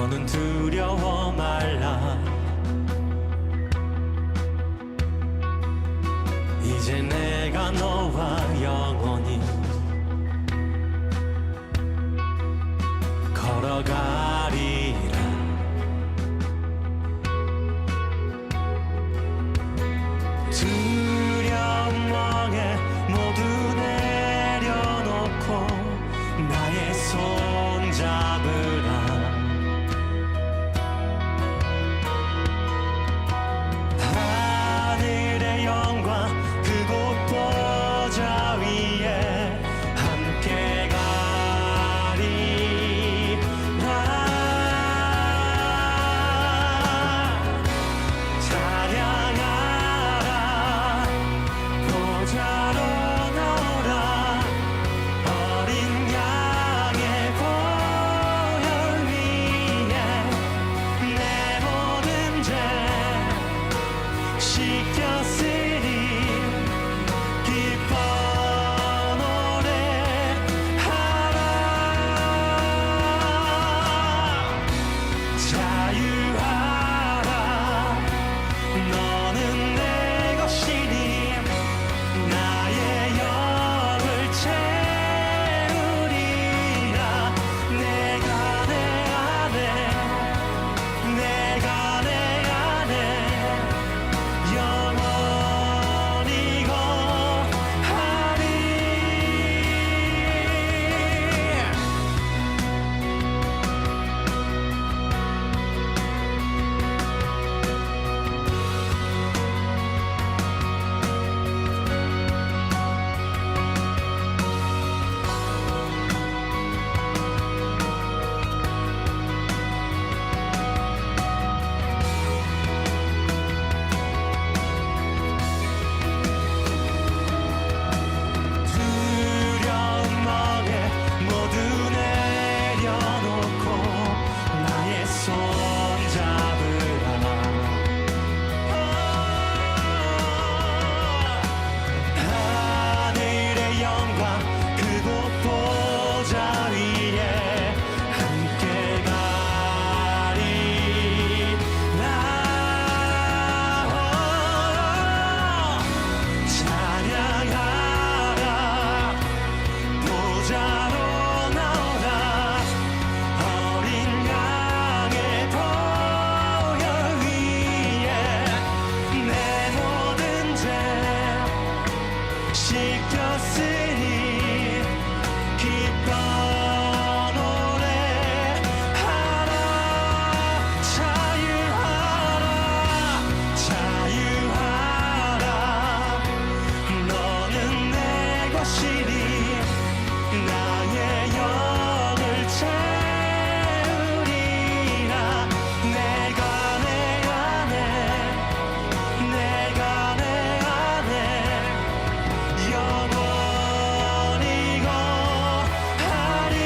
너는 두려워 말라. 이제 내가 너와 영원히 걸어가리라. 두려움 멍에 모두 내려놓고 나의 손 잡으라. 하늘의 영광 그곳 보좌 위에 함께 가리라. 찬양하라. 보좌로 나오라. 어린 양의 보혈 위에 내 모든 죄 씻겼으니 기뻐 노래하라. 자유하라. 너는 내 것이니 나의 영을 채우리라. 내가 내 안에 내가 내 안에 영원히 거하리. 두려움 멍에 모두 내려놓고 나의 손 잡으라. 하늘의 영광 그곳 보좌 위에 함께 가리라. 찬양하라. 보좌로 나오라. 어린 양의 보혈 위에 내 모든 죄 씻겼으니 기뻐 노래하라. 자유하라. 자유하라. 너는 내 것이니 나의 영을 채우리라. 내가 내 안에 내가 내 안에 영원히 거하리.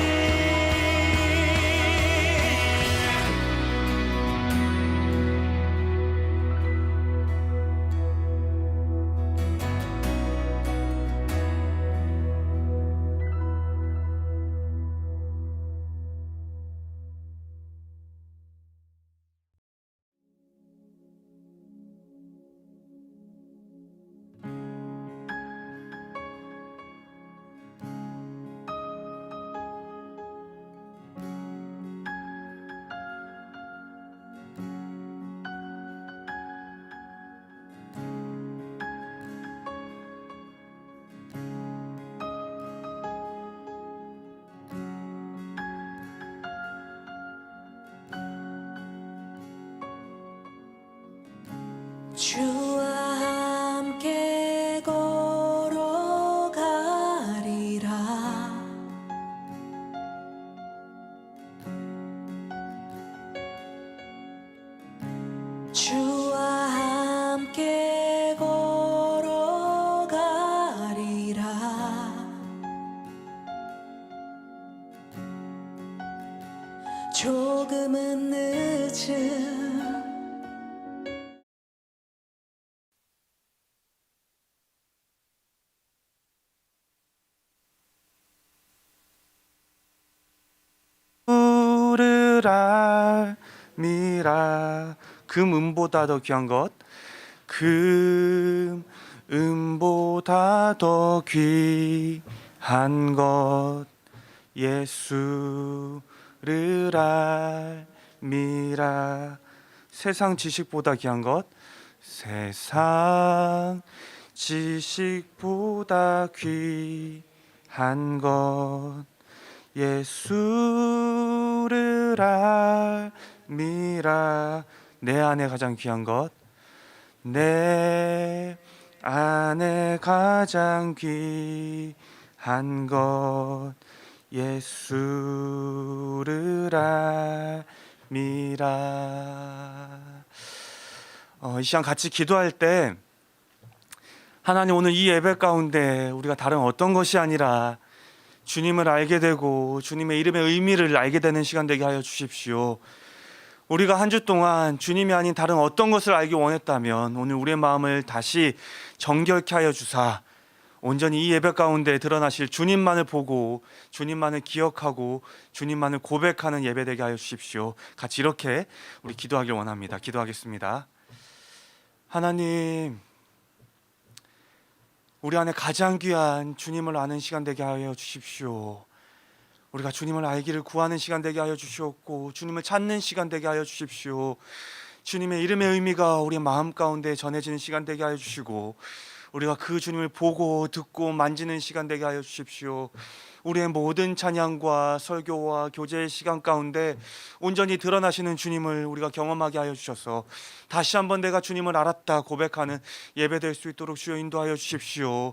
주와 함께 걸어가리라. 주와 함께 걸어가리라. 조금은 늦은 알미라. 금음보다 더 귀한 것, 금음보다 더 귀한 것, 예수를 알미라. 세상 지식보다 귀한 것, 세상 지식보다 귀한 것, 예수를 알미라. 내 안에 가장 귀한 것, 내 안에 가장 귀한 것, 예수를 알미라. 이 시간 같이 기도할 때 하나님, 오늘 이 예배 가운데 우리가 다른 어떤 것이 아니라 주님을 알게 되고 주님의 이름의 의미를 알게 되는 시간 되게 하여 주십시오. 우리가 한 주 동안 주님이 아닌 다른 어떤 것을 알기 원했다면 오늘 우리의 마음을 다시 정결케 하여 주사 온전히 이 예배 가운데 드러나실 주님만을 보고 주님만을 기억하고 주님만을 고백하는 예배 되게 하여 주십시오. 같이 이렇게 우리 기도하길 원합니다. 기도하겠습니다. 하나님, 우리 안에 가장 귀한 주님을 아는 시간 되게 하여 주십시오. 우리가 주님을 알기를 구하는 시간 되게 하여 주시옵고 주님을 찾는 시간 되게 하여 주십시오. 주님의 이름의 의미가 우리 마음 가운데 전해지는 시간 되게 하여 주시고 우리가 그 주님을 보고 듣고 만지는 시간 되게 하여 주십시오. 우리의 모든 찬양과 설교와 교제의 시간 가운데 온전히 드러나시는 주님을 우리가 경험하게 하여 주셔서 다시 한번 내가 주님을 알았다 고백하는 예배 될 수 있도록 주여 인도하여 주십시오.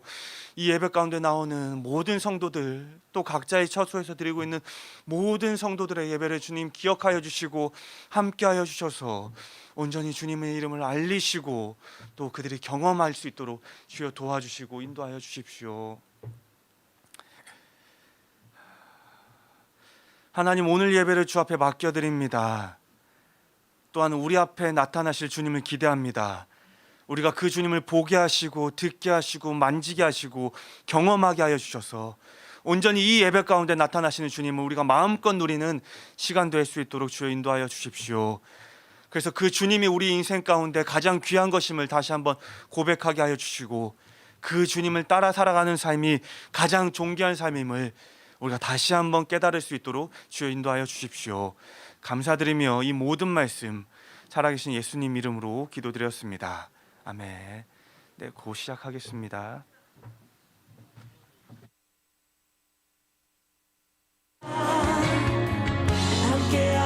이 예배 가운데 나오는 모든 성도들, 또 각자의 처소에서 드리고 있는 모든 성도들의 예배를 주님 기억하여 주시고 함께하여 주셔서 온전히 주님의 이름을 알리시고 또 그들이 경험할 수 있도록 주여 도와주시고 인도하여 주십시오. 하나님, 오늘 예배를 주 앞에 맡겨드립니다. 또한 우리 앞에 나타나실 주님을 기대합니다. 우리가 그 주님을 보게 하시고 듣게 하시고 만지게 하시고 경험하게 하여 주셔서 온전히 이 예배 가운데 나타나시는 주님을 우리가 마음껏 누리는 시간 될 수 있도록 주여 인도하여 주십시오. 그래서 그 주님이 우리 인생 가운데 가장 귀한 것임을 다시 한번 고백하게 하여 주시고 그 주님을 따라 살아가는 삶이 가장 존귀한 삶임을 우리가 다시 한번 깨달을 수 있도록 주여 인도하여 주십시오. 감사드리며 이 모든 말씀 살아계신 예수님 이름으로 기도드렸습니다. 아멘. 네, 곧 시작하겠습니다.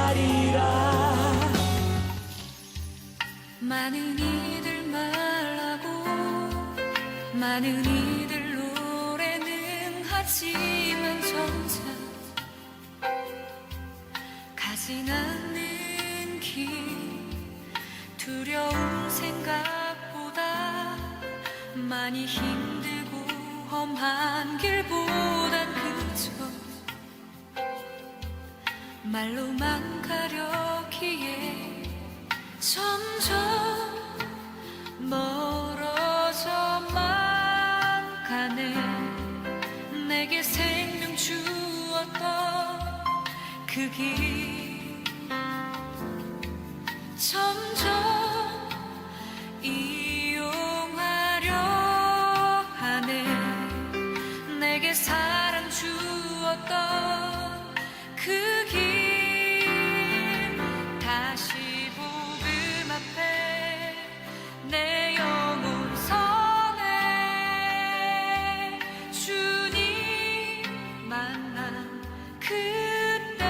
함께하리라. 많은 이들 말하고 많은 이들 노래는 하지만 정작 가진 않는 길 두려운 생각보다 많이 힘들고 험한 길보단 그저 말로만 가려기에 점점 멀어져만 가네. 내게 생명 주었던 그 길 점점 이용하려 하네. 내게 사랑 주었던 그 길 다시 복음 앞에 내 영혼 선해. 주님 만난 그때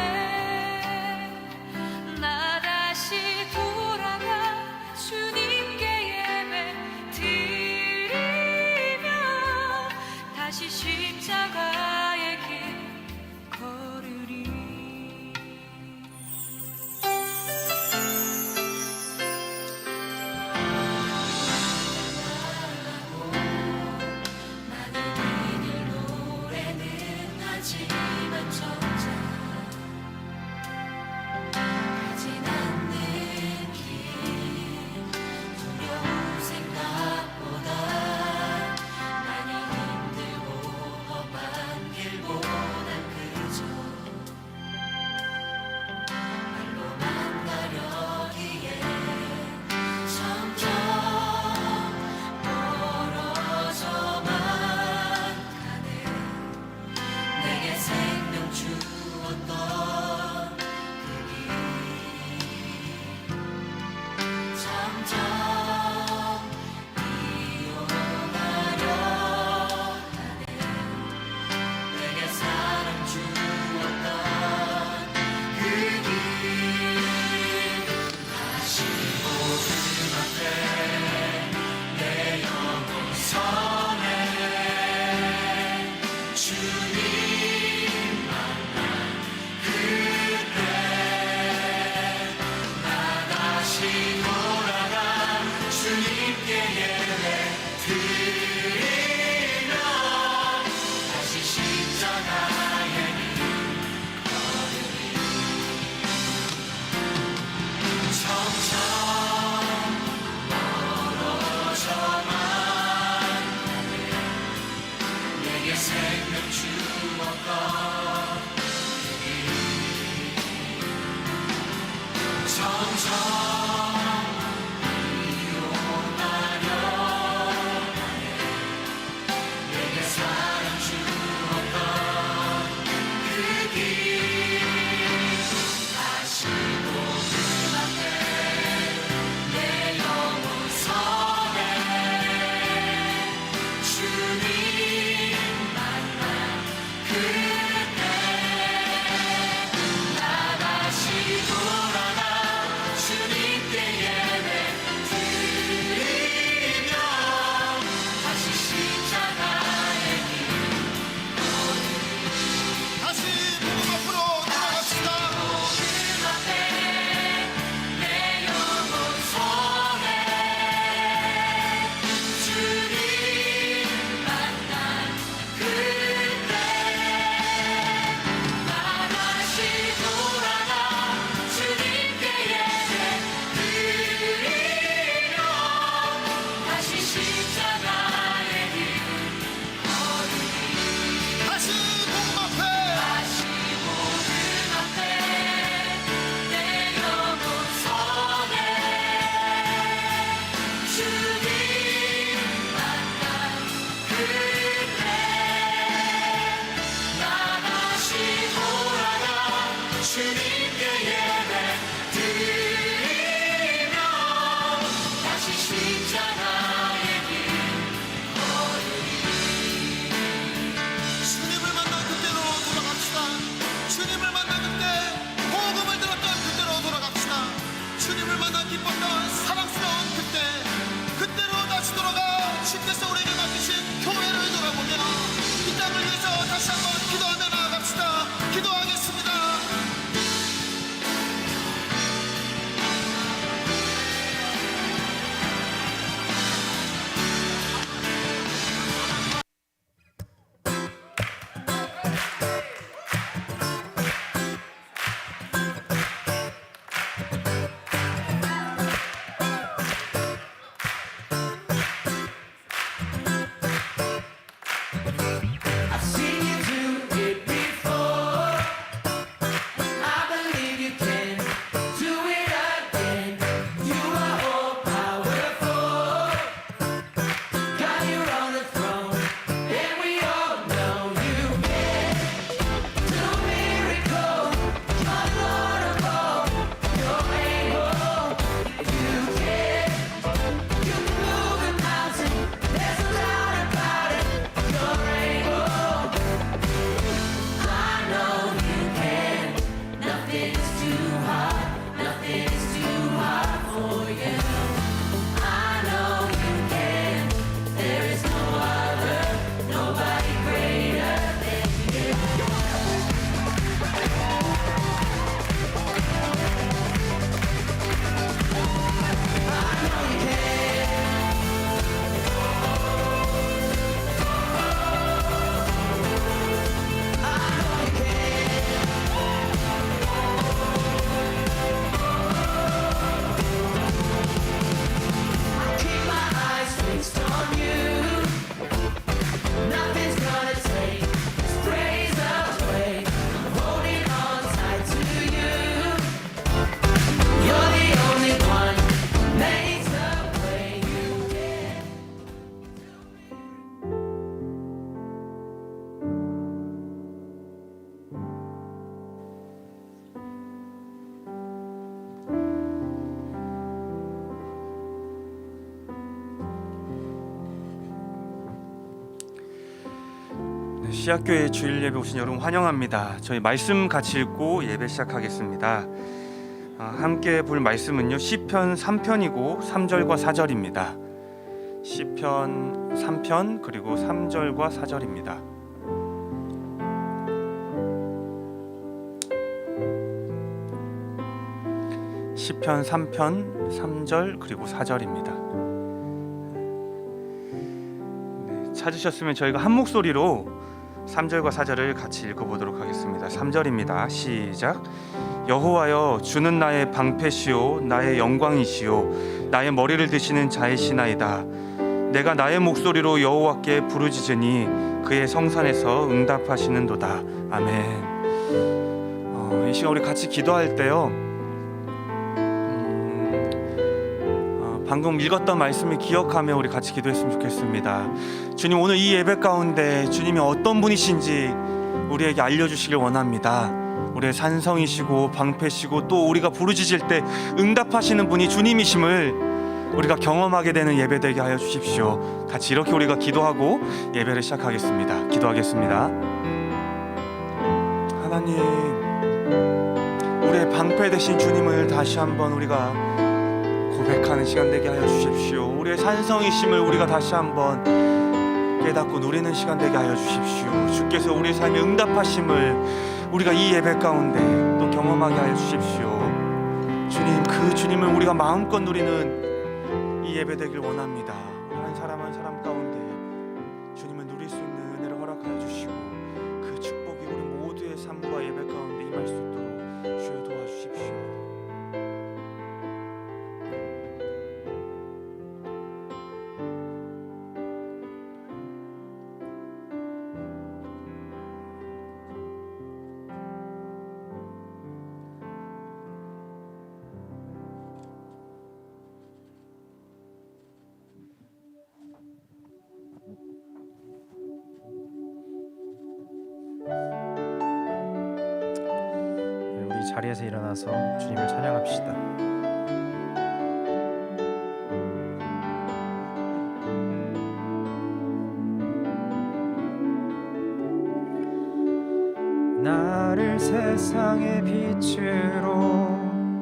내 영혼 선해 주님 만난 그때 나 다시 돌아가 주님께 예배 드리며 다시 십자가의 길 다시 복음 앞으로 돌아갑시다. 복음 앞에 내 영혼 선해 주님 만난 그때 나 다시 돌아가 주님께 예배 드리며 다시 십자가의 길 걸으리 다시 복음 앞에 다시 복음 앞에 내 영혼 선해 주님 만난 그때 나 다시 돌아가 주님께 예배 드리며 다시 십자가의 길 주님을 만난 그때로 돌아갑시다. 주님을 만난 그때 복음을 들었던 그때로 돌아갑시다. 주님을 만난 기뻤던 사랑스러운 그때로 다시 돌아가 주께서 우리에게 맡기신 교회를 돌아보며 이 땅을 위해서 다시 한번 기도하며 나아갑시다. 기도하겠습니다. I've seen you do it before. I believe you can do it again. You are all powerful. God, you're on the throne, and we all know you can do miracles. You're Lord of all. You're able. You can. You can move a mountain. There's no doubt about it. You're able. I know you can. Nothing's too hard. Nothing's too hard for you. I know you can. There is no other, nobody greater than you. I know you can. Keep my eyes fixed on you. Nothing's gonna take this praise away. I'm holding on tight to you. You're the only one who makes the way you can. 네, 시학교회 주일 예배 오신 여러분 환영합니다. 저희 말씀 같이 읽고 예배 시작하겠습니다. 함께 볼 말씀은요 시편 3편이고 3절과 4절입니다. 시편 3편 그리고 3절과 4절입니다. 시편 3편 3절 그리고 4절입니다. 네, 찾으셨으면 저희가 한 목소리로 3절과 4절을 같이 읽어보도록 하겠습니다. 3절입니다. 시작. 여호와여 주는 나의 방패시오 나의 영광이시오 나의 머리를 드시는 자이시나이다. 내가 나의 목소리로 여호와께 부르짖으니 그의 성산에서 응답하시는도다. 아멘. 이 시간 우리 같이 기도할 때요 방금 읽었던 말씀을 기억하며 우리 같이 기도했으면 좋겠습니다. 주님, 오늘 이 예배 가운데 주님이 어떤 분이신지 우리에게 알려주시길 원합니다. 우리의 산성이시고 방패시고 또 우리가 부르짖을 때 응답하시는 분이 주님이심을 우리가 경험하게 되는 예배 되게 하여 주십시오. 같이 이렇게 우리가 기도하고 예배를 시작하겠습니다. 기도하겠습니다. 하나님, 우리의 방패 되신 주님을 다시 한번 우리가 고백하는 시간 되게 하여 주십시오. 우리의 산성이심을 우리가 다시 한번 깨닫고 누리는 시간 되게 하여 주십시오. 주께서 우리의 삶에 응답하심을 우리가 이 예배 가운데 또 경험하게 하여 주십시오. 주님, 그 주님을 우리가 마음껏 누리는 이 예배 되길 원합니다. 한 사람 한 사람 가운데 주님을 누릴 수 있는 은혜를 허락하여 주시고 그 축복이 우리 모두의 삶과 예배 가운데 임할 수 있도록 주여 도와주십시오. 우리 자리에서 일어나서 주님을 찬양합시다. 나를 세상의 빛으로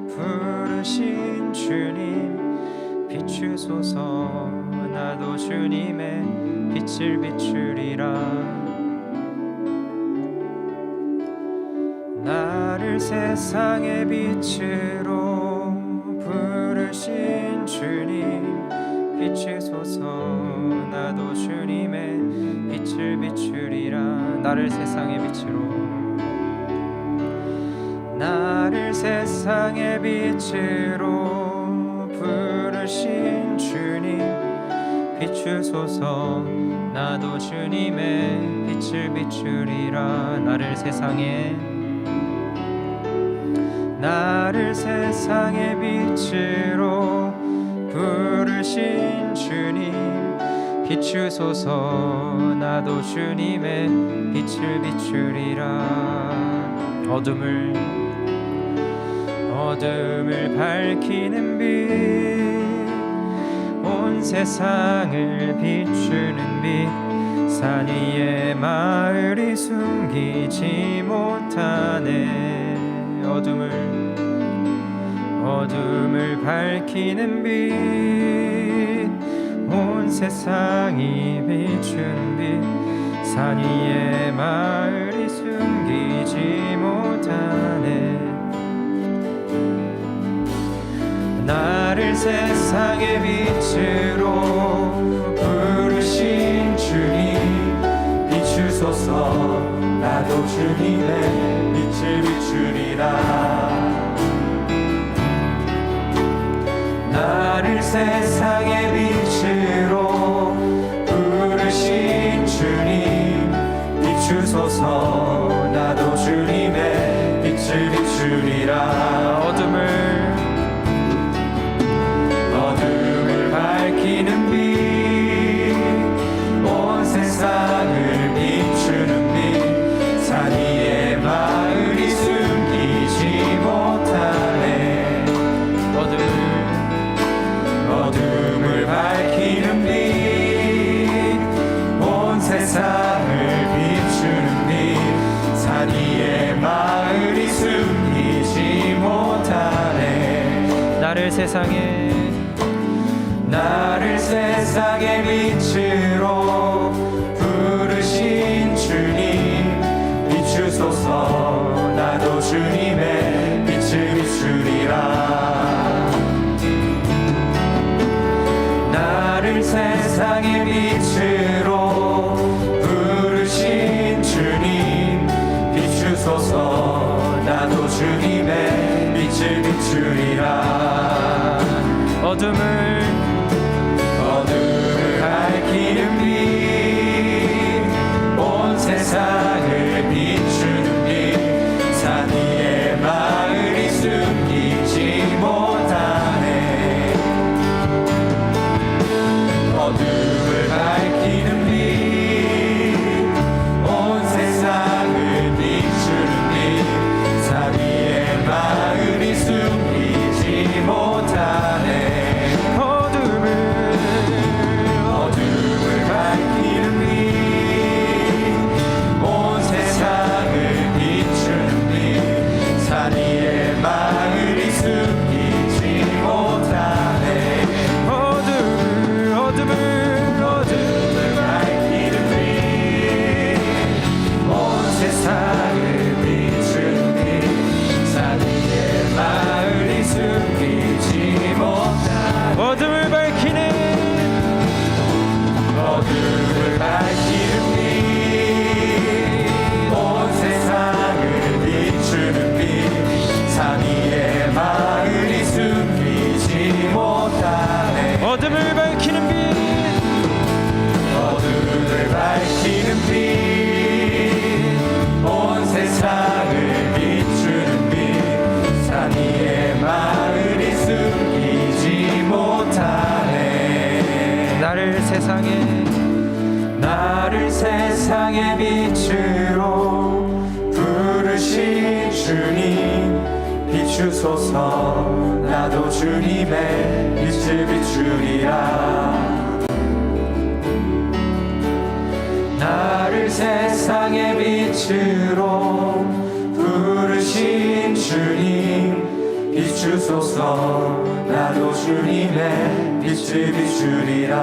부르신 주님, 비추소서. 나도 주님의 빛을 비추리라. 나를 세상의 빛으로 부르신 주님, 비추소서. 나도 주님의 빛을 비추리라. 나를 세상의 빛으로, 나를 세상의 빛으로 부르신 주님, 비추소서. 나도 주님의 빛을 비추리라. 나를 세상의 빛으로 부르신 주님, 비추소서. 나도 주님의 빛을 비추리라. 어둠을 밝히는 빛, 온 세상을 비추는 빛, 산 위에 마을이 숨기지 못하네. 어둠을 밝히는 빛, 온 세상이 비추는 빛, 산 위에 마을이 숨기지 못하네. 나를 세상의 빛으로 부르신 주님, 비추소서. 나도 주님의 빛을 비추리라. 나를 세상의 빛으로 부르신 주님, 비추소서. 나도 주님의 빛을 비추리라. 어둠을 밝히는 빛, 온 세상을 비추는 빛, 산 위에 마을이 숨기지 못하네. 어둠을 밝히는 빛, 온 세상을 비추는 빛, 산 위에 마을이 숨기지 못하네. 나를 세상의 빛으로 부르신 주님, 비추소서. 나도 주님의 빛을 비추리라. 나를 세상의 빛으로 부르신 주님, 비추소서. 나도 주님의 빛을 비추리라. 어둠을 밝히는 빛, 온 세상을 비추는 빛, 산 위에 마을이 숨기지 못하네. 어둠을 밝히는 빛 어둠을 밝히는 빛, 온 세상을 비추는 빛, 산 위의 마을이 숨기지 못하네. 나를 세상의 빛으로 부르신 주님, 비추소서. 나도 주님의 빛을 비추리라. 나를 세상의 빛으로 부르신 주님, 비추소서. 나도 주님의 빛을 비추리라.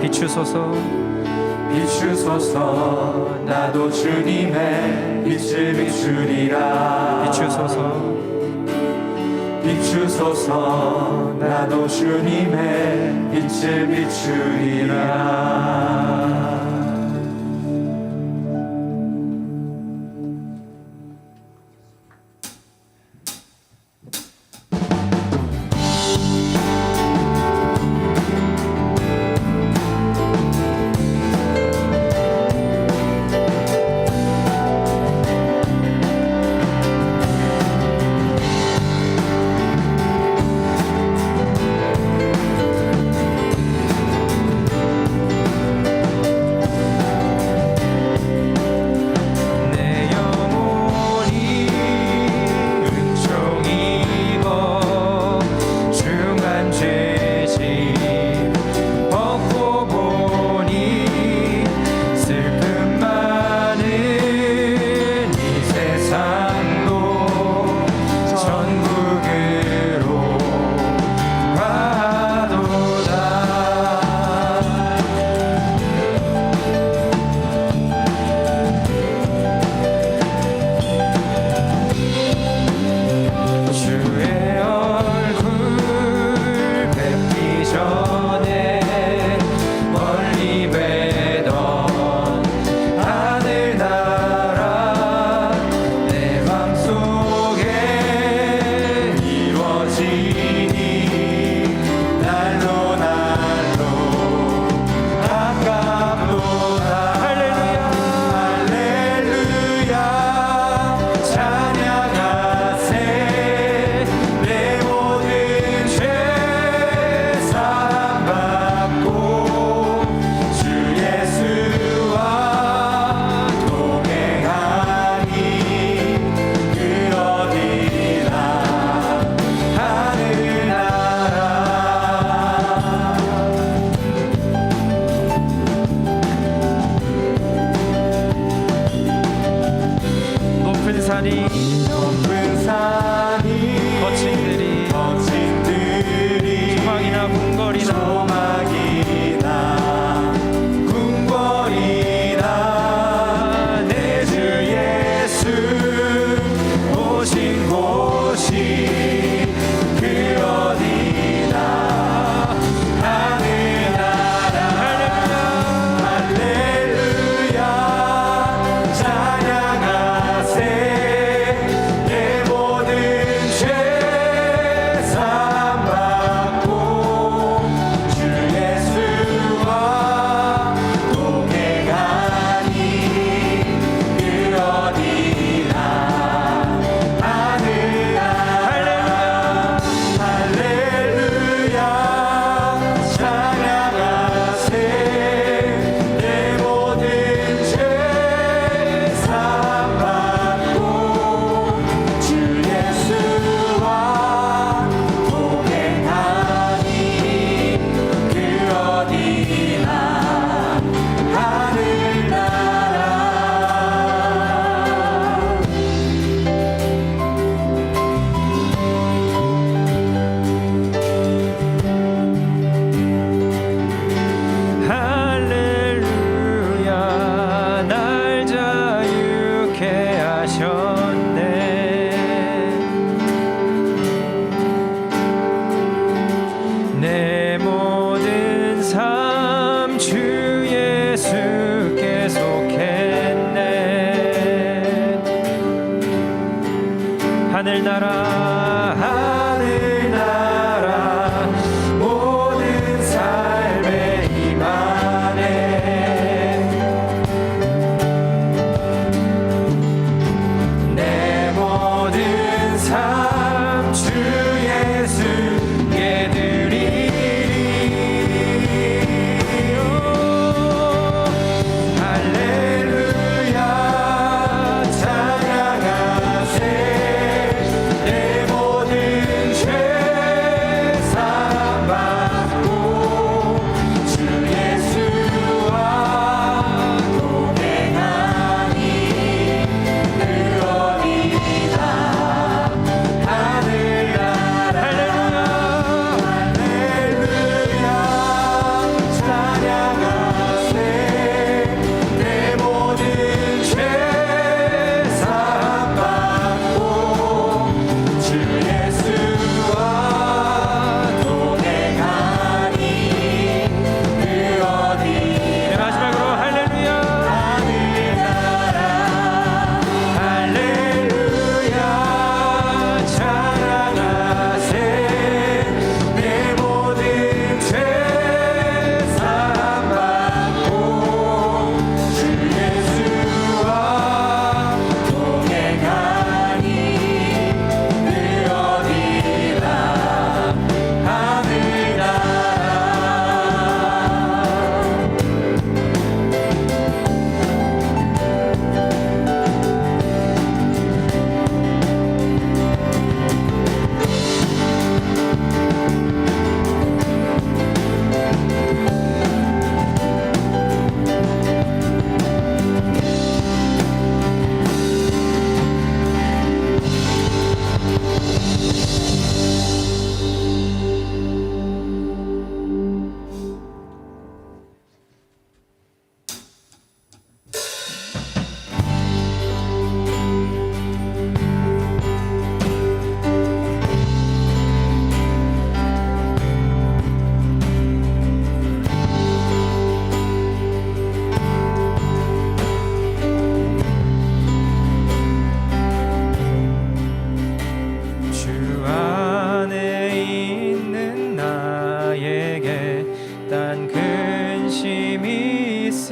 비추소서. 비추소서. 나도 주님의 빛을 비추리라. 비추소서. 비추소서. 나도 주님의 빛을 비추리라.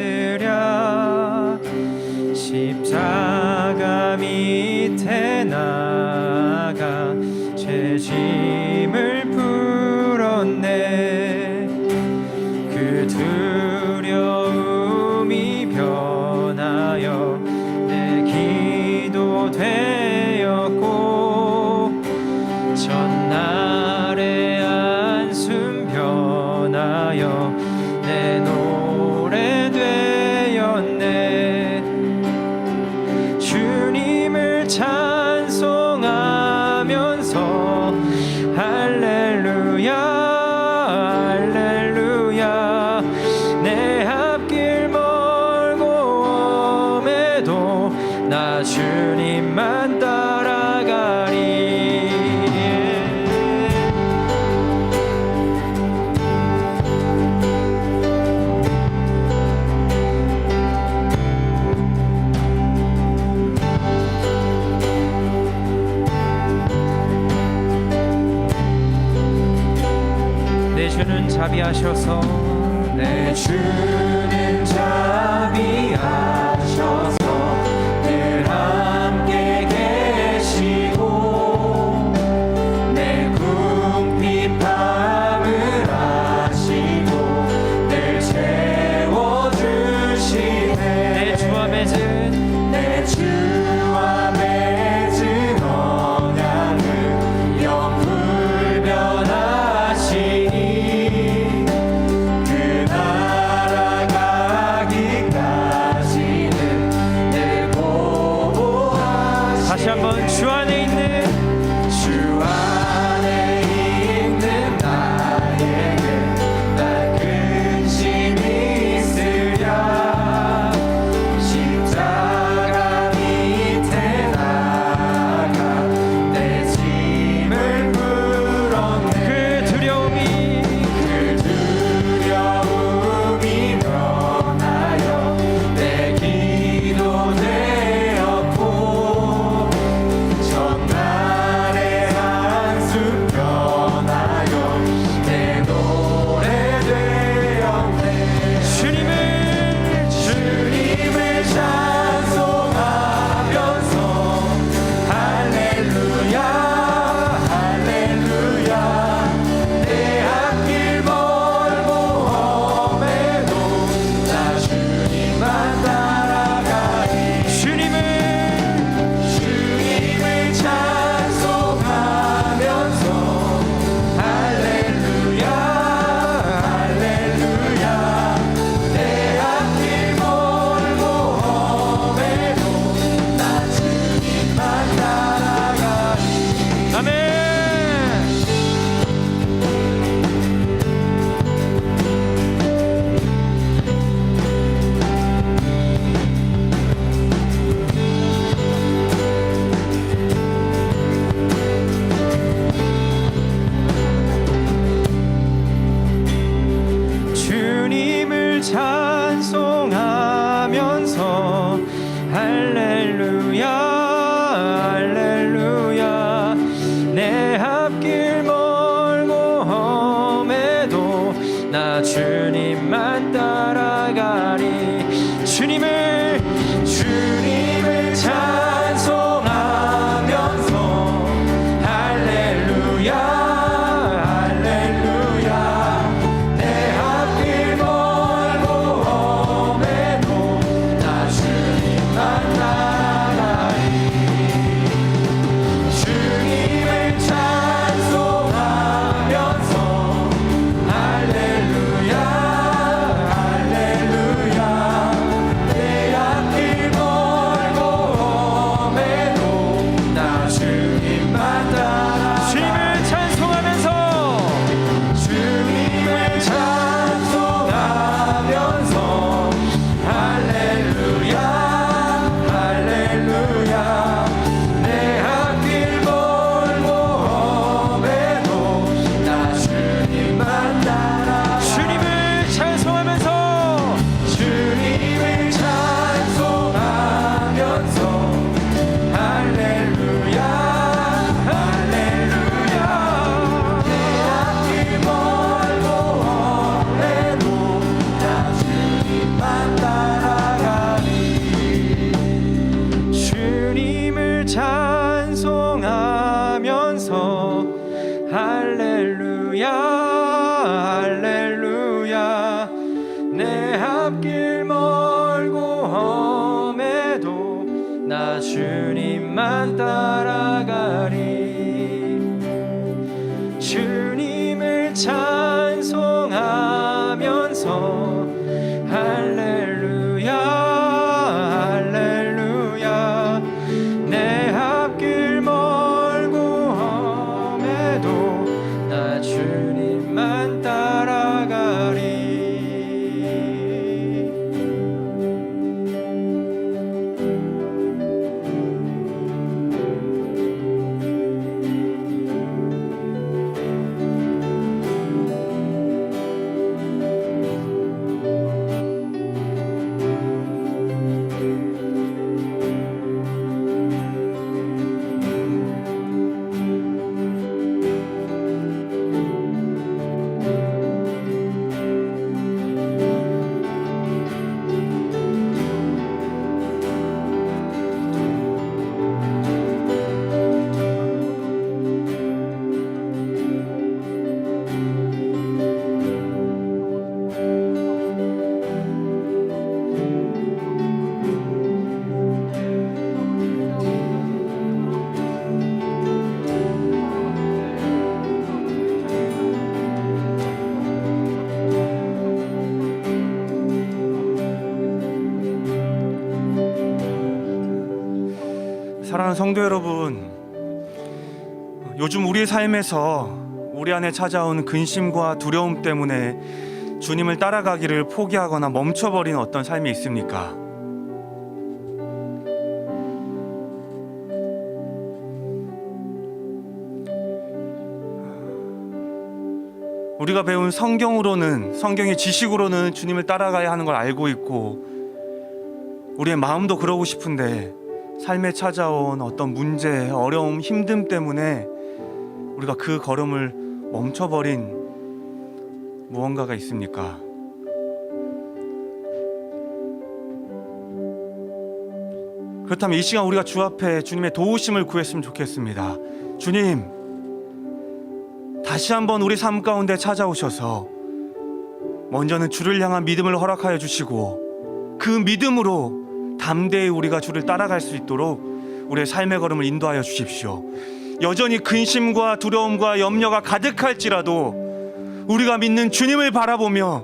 쓰랴 십자가 밑에 나가 죄짐을 풀었네. 그 두려움이 변하여 내 기도 되었고 전날의 안숨 변하여 내 노래 되었네. 주님을 찬송하면서 할렐루야 할렐루야. 내 앞길 멀고 험해도 나 주님만 따라가리. 내 주는 자비하셔서 내 주는 자비하셔서 늘 함께 계시고 내 궁핍함을 아시고 늘 채워주시네. 내 주와 맺은 언약을 영불변하시니 그 날아가기까지는 늘 보호하시네. 다시 한번 주 안에 있는 나에게 날 근심이 있으랴 십자가 밑에 나가 내 짐을 풀었네. 그 두려움이 변하여 내 기도 되었고 전날의 한숨 변하여 내 노래 되었네. 주님을 찬송하면서 할렐루야 할렐루야. 내 앞길 멀고 험해도 나 주님만 따라가리. 주님을 찬송하면서 할렐루야 할렐루야. 내 앞길 멀고 험해도 나 주님만 따라가리. 아멘. 주님을 찬송하면서 할렐루야 할렐루야. 내 앞길 멀고 험해도 나 주님만 따라가리. 주님을 찬송하면서 할렐루야 할렐루야. 내 앞길 멀고 험해도 나 주님만 따라가리. 주님을 찬송하면서 할렐루야 할렐루야 할렐루야 내 앞길 멀고 험해도 나 주님만 따라가리 주님을 찬송하면서 할렐루야 할렐루야 내 앞길 멀고 험해도 나 주님만 따라가리 사랑하는 성도 여러분, 요즘 우리의 삶에서 우리 안에 찾아오는 근심과 두려움 때문에 주님을 따라가기를 포기하거나 멈춰버리는 어떤 삶이 있습니까? 우리가 배운 성경으로는, 성경의 지식으로는 주님을 따라가야 하는 걸 알고 있고 우리의 마음도 그러고 싶은데 삶에 찾아온 어떤 문제, 어려움, 힘듦 때문에 우리가 그 걸음을 멈춰버린 무언가가 있습니까? 그렇다면 이 시간 우리가 주 앞에 주님의 도우심을 구했으면 좋겠습니다. 주님, 다시 한번 우리 삶 가운데 찾아오셔서 먼저는 주를 향한 믿음을 허락하여 주시고 그 믿음으로 담대히 우리가 주를 따라갈 수 있도록 우리의 삶의 걸음을 인도하여 주십시오. 여전히 근심과 두려움과 염려가 가득할지라도 우리가 믿는 주님을 바라보며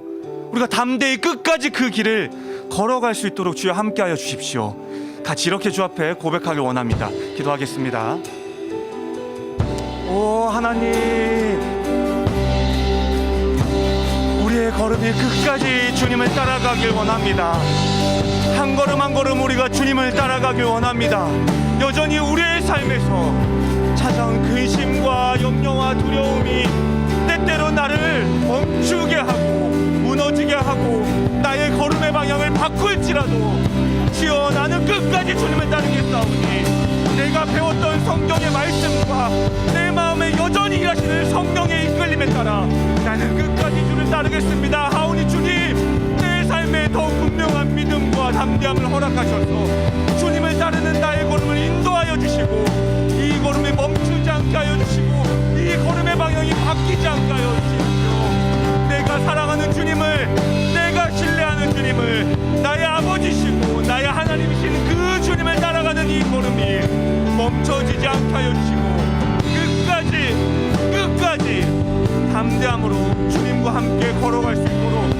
우리가 담대히 끝까지 그 길을 걸어갈 수 있도록 주여 함께하여 주십시오. 같이 이렇게 주 앞에 고백하길 원합니다. 기도하겠습니다. 오 하나님, 우리의 걸음이 끝까지 주님을 따라가길 원합니다. 한 걸음 한 걸음 우리가 주님을 따라가길 원합니다. 여전히 우리의 삶에서 찾아온 근심과 염려와 두려움이 때때로 나를 멈추게 하고 무너지게 하고 나의 걸음의 방향을 바꿀지라도 주여 나는 끝까지 주님을 따르겠사오니 내가 배웠던 성경의 말씀과 내 마음에 여전히 일하시는 성령의 이끌림에 따라 나는 끝까지 주를 따르겠습니다 하오니 주님, 내 삶에 더욱 분명한 믿음과 담대함을 허락하셔서 주님을 따르는 나의 걸음을 인도하여 주시고 이 걸음이 멈추지 않게 하여 주시고 이 걸음의 방향이 바뀌지 않게 하여 주십시오. 내가 사랑하는 주님을, 내가 신뢰하는 주님을, 나의 아버지시고 나의 하나님이신 그 주님을 따라가는 이 걸음이 멈춰지지 않게 하여 주시고 끝까지 담대함으로 주님과 함께 걸어갈 수 있도록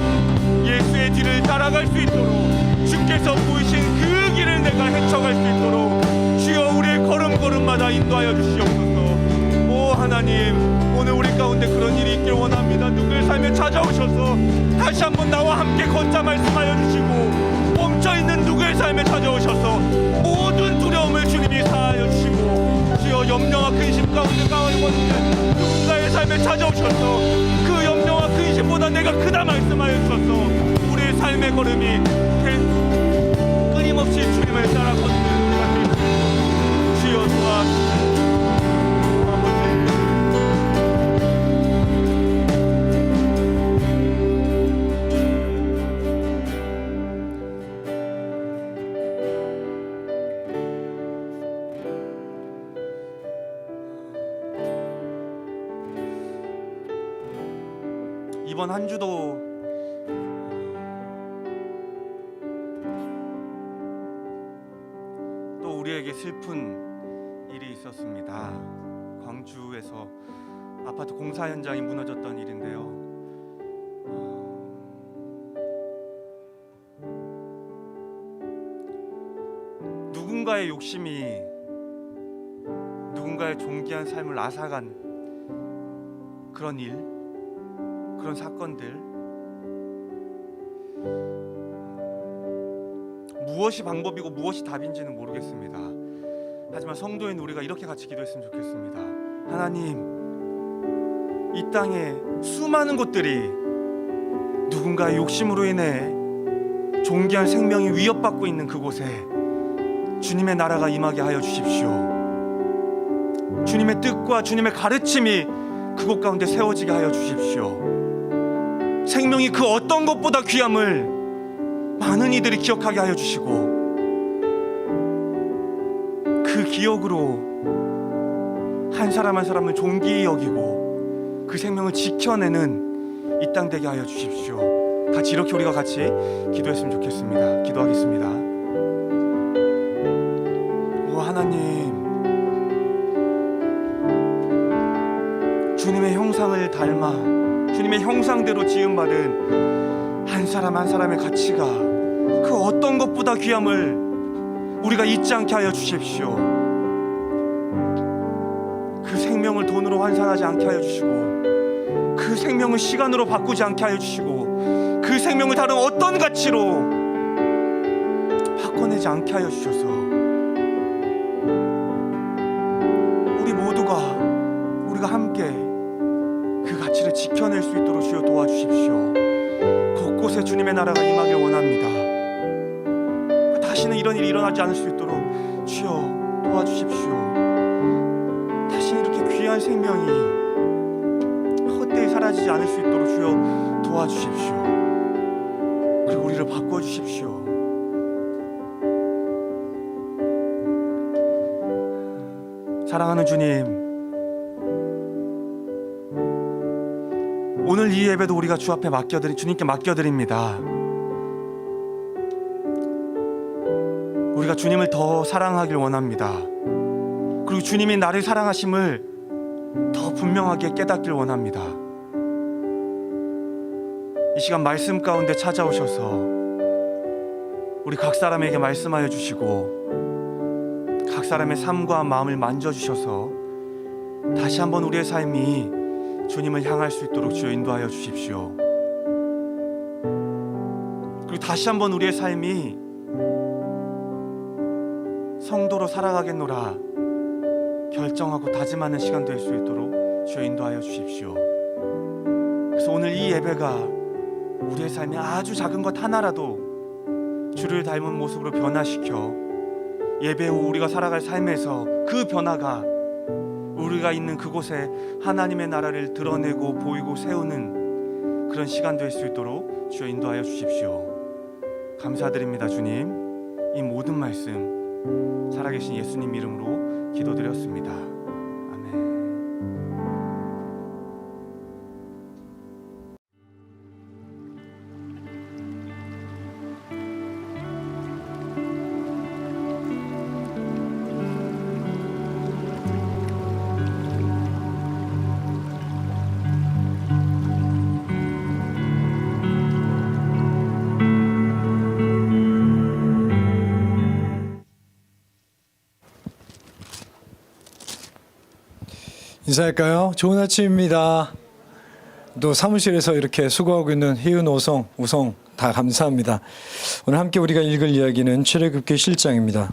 예수의 뒤를 따라갈 수 있도록 주께서 보이신 그 길을 내가 헤쳐갈 수 있도록 주여 우리의 걸음걸음마다 인도하여 주시옵소서. 오 하나님, 오늘 우리 가운데 그런 일이 있길 원합니다. 누구의 삶에 찾아오셔서 다시 한번 나와 함께 걷자 말씀하여 주시고 멈춰있는 누구의 삶에 찾아오셔서 모든 두려움을 주님이 사하여 주시고 주여 염려와 근심 가운데 가운데 누군가의 삶에 찾아오셔서 그 염려와 근심보다 내가 크다 말씀하여 주셔서 우리의 삶의 걸음이 끊임없이 주님을 따라 걷는 우리가 될 수 있도록 주여 도와주시옵소서. 이번 한 주도 또 우리에게 슬픈 일이 있었습니다. 광주에서 아파트 공사 현장이 무너졌던 일인데요. 누군가의 욕심이 누군가의 존귀한 삶을 앗아간 그런 일, 그런 사건들, 무엇이 방법이고 무엇이 답인지는 모르겠습니다. 하지만 성도인 우리가 이렇게 같이 기도했으면 좋겠습니다. 하나님, 이 땅에 수많은 곳들이 누군가의 욕심으로 인해 존귀한 생명이 위협받고 있는 그곳에 주님의 나라가 임하게 하여 주십시오. 주님의 뜻과 주님의 가르침이 그곳 가운데 세워지게 하여 주십시오. 생명이 그 어떤 것보다 귀함을 많은 이들이 기억하게 하여 주시고, 그 기억으로 한 사람 한 사람을 존귀히 여기고 그 생명을 지켜내는 이 땅 되게 하여 주십시오. 같이 이렇게 우리가 같이 기도했으면 좋겠습니다. 기도하겠습니다. 오 하나님, 주님의 형상을 닮아 주님의 형상대로 지음받은 한 사람 한 사람의 가치가 그 어떤 것보다 귀함을 우리가 잊지 않게 하여 주십시오. 그 생명을 돈으로 환산하지 않게 하여 주시고, 그 생명을 시간으로 바꾸지 않게 하여 주시고, 그 생명을 다른 어떤 가치로 바꿔내지 않게 하여 주셔서 우리가 함께 그 가치를 지켜낼 수 있도록 주여 도와주십시오. 곳곳에 주님의 나라가 임하길 원합니다. 다시는 이런 일이 일어나지 않을 수 있도록 주여 도와주십시오. 다시는 이렇게 귀한 생명이 헛되이 사라지지 않을 수 있도록 주여 도와주십시오. 그리고 우리를 바꿔주십시오. 사랑하는 주님, 오늘 이 예배도 우리가 주 앞에 주님께 맡겨드립니다. 우리가 주님을 더 사랑하길 원합니다. 그리고 주님이 나를 사랑하심을 더 분명하게 깨닫길 원합니다. 이 시간 말씀 가운데 찾아오셔서 우리 각 사람에게 말씀하여 주시고 각 사람의 삶과 마음을 만져주셔서 다시 한번 우리의 삶이 주님을 향할 수 있도록 주여 인도하여 주십시오. 그리고 다시 한번 우리의 삶이 성도로 살아가겠노라 결정하고 다짐하는 시간 될 수 있도록 주여 인도하여 주십시오. 그래서 오늘 이 예배가 우리의 삶이 아주 작은 것 하나라도 주를 닮은 모습으로 변화시켜 예배 후 우리가 살아갈 삶에서 그 변화가 우리가 있는 그곳에 하나님의 나라를 드러내고 보이고 세우는 그런 시간 될 수 있도록 주여 인도하여 주십시오. 감사드립니다. 주님, 이 모든 말씀 살아계신 예수님 이름으로 기도드렸습니다. 아멘. 인사할까요? 좋은 아침입니다. 또 사무실에서 이렇게 수고하고 있는 희은, 우성 다 감사합니다. 오늘 함께 우리가 읽을 이야기는 출애굽기 7장입니다.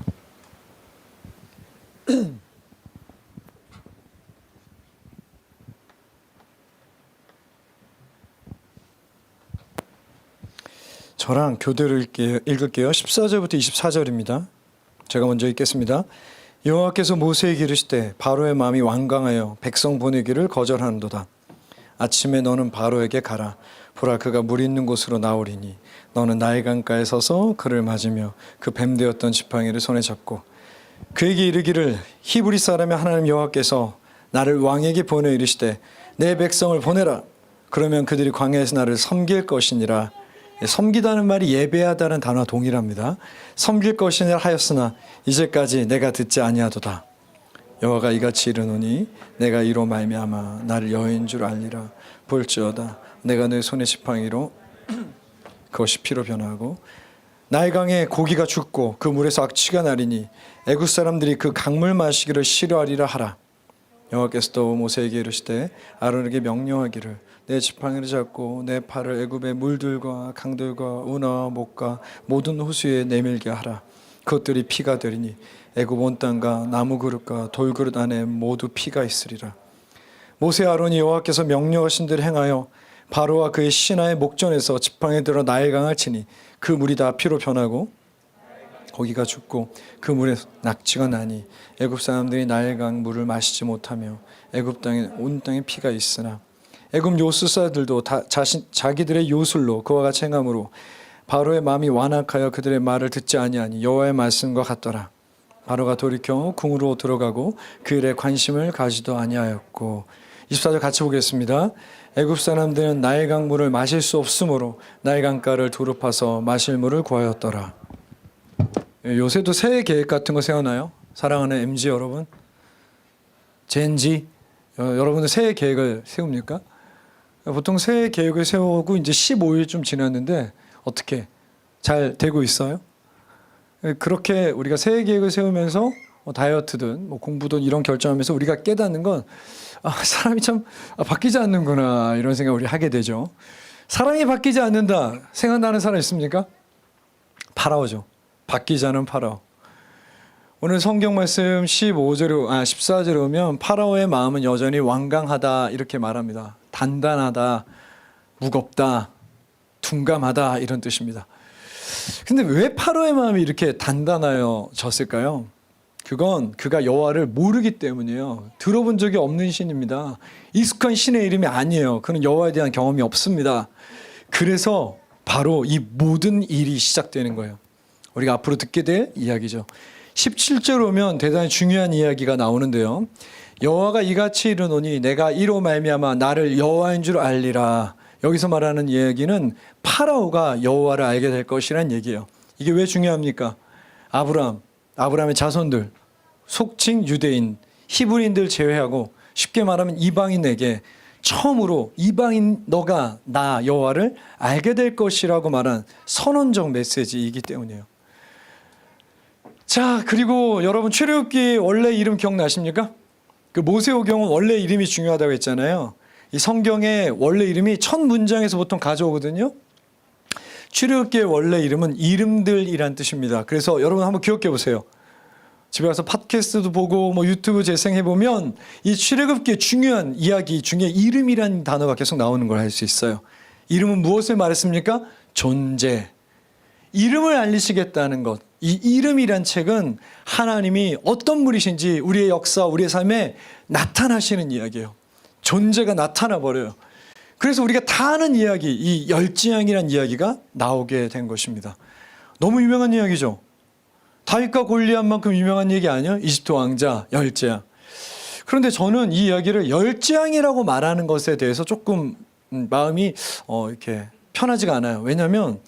저랑 교대로 읽을게요. 14절부터 24절입니다. 제가 먼저 읽겠습니다. 여호와께서 모세에게 이르시되 바로의 마음이 완강하여 백성 보내기를 거절하는도다. 아침에 너는 바로에게 가라. 보라, 그가 물 있는 곳으로 나오리니 너는 나일 강가에 서서 그를 맞으며 그 뱀되었던 지팡이를 손에 잡고 그에게 이르기를 히브리 사람의 하나님 여호와께서 나를 왕에게 보내 이르시되 내 백성을 보내라. 그러면 그들이 광야에서 나를 섬길 것이니라. 섬기다는 말이 예배하다는 단어와 동일합니다. 섬길 것이니라 하였으나 이제까지 내가 듣지 아니하도다. 여호와가 이같이 이르노니 내가 이로 말미암아 나를 여호와인 줄 알리라. 볼지어다 내가 내 손의 지팡이로 그것이 피로 변하고 나일강에 고기가 죽고 그 물에서 악취가 나리니 애굽 사람들이 그 강물 마시기를 싫어하리라 하라. 여호와께서 또 모세에게 이르시되 아론에게 명령하기를 내 지팡이를 잡고 내 팔을 애굽의 물들과 강들과 운하와 목과 모든 호수에 내밀게 하라. 그것들이 피가 되리니 애굽 온 땅과 나무 그릇과 돌 그릇 안에 모두 피가 있으리라. 모세 아론이 여호와께서 명령하신 대로 행하여 바로와 그의 신하의 목전에서 지팡이 들어 나일강을 치니 그 물이 다 피로 변하고 고기가 죽고 그 물에 낙지가 나니 애굽 사람들이 나일강 물을 마시지 못하며 애굽 땅에 온 땅에 피가 있으나 애굽 요술사들도 다 자기들의 요술로 그와 같이 행함으로 바로의 마음이 완악하여 그들의 말을 듣지 아니하니 여호와의 말씀과 같더라. 바로가 돌이켜 궁으로 들어가고 그 일에 관심을 가지도 아니하였고. 24절 같이 보겠습니다. 애굽 사람들은 나일강 물을 마실 수 없으므로 나일강가를 두릅파서 마실 물을 구하였더라. 요새도 새해 계획 같은 거 세우나요? 사랑하는 MG 여러분, 젠지 여러분들 새해 계획을 세웁니까? 보통 새해 계획을 세우고 이제 15일쯤 지났는데 어떻게 잘 되고 있어요? 그렇게 우리가 새해 계획을 세우면서 다이어트든 공부든 이런 결정하면서 우리가 깨닫는 건 사람이 참 바뀌지 않는구나 이런 생각을 우리 하게 되죠. 사람이 바뀌지 않는다 생각나는 사람 있습니까? 파라오죠. 바뀌지 않은 파라오. 오늘 성경 말씀 14절에 오면 파라오의 마음은 여전히 완강하다 이렇게 말합니다. 단단하다, 무겁다, 둔감하다 이런 뜻입니다. 근데 왜 파라오의 마음이 이렇게 단단하여졌을까요? 그건 그가 여호와를 모르기 때문이에요. 들어본 적이 없는 신입니다. 익숙한 신의 이름이 아니에요. 그는 여호와에 대한 경험이 없습니다. 그래서 바로 이 모든 일이 시작되는 거예요. 우리가 앞으로 듣게 될 이야기죠. 17절 오면 대단히 중요한 이야기가 나오는데요. 여호와가 이같이 이르노니 내가 이로 말미암아 나를 여호와인 줄 알리라. 여기서 말하는 이야기는 파라오가 여호와를 알게 될 것이란 얘기예요. 이게 왜 중요합니까? 아브라함의 자손들, 속칭 유대인, 히브리인들 제외하고 쉽게 말하면 이방인에게 처음으로 이방인 너가 나 여호와를 알게 될 것이라고 말한 선언적 메시지이기 때문이에요. 자, 그리고 여러분 출애굽기 원래 이름 기억나십니까? 그 모세오경은 원래 이름이 중요하다고 했잖아요. 이 성경의 원래 이름이 첫 문장에서 보통 가져오거든요. 출애굽기의 원래 이름은 이름들이란 뜻입니다. 그래서 여러분 한번 기억해 보세요. 집에 가서 팟캐스트도 보고 유튜브 재생해 보면 이 출애굽기의 중요한 이야기 중에 이름이라는 단어가 계속 나오는 걸 알 수 있어요. 이름은 무엇을 말했습니까? 존재. 이름을 알리시겠다는 것. 이 이름이란 책은 하나님이 어떤 분이신지 우리의 역사, 우리의 삶에 나타나시는 이야기예요. 존재가 나타나 버려요. 그래서 우리가 다 아는 이야기, 이 열지양이라는 이야기가 나오게 된 것입니다. 너무 유명한 이야기죠. 다윗과 골리앗만큼 유명한 얘기 아니에요? 이집트 왕자 열지양. 그런데 저는 이 이야기를 열지양이라고 말하는 것에 대해서 조금 마음이 이렇게 편하지가 않아요. 왜냐하면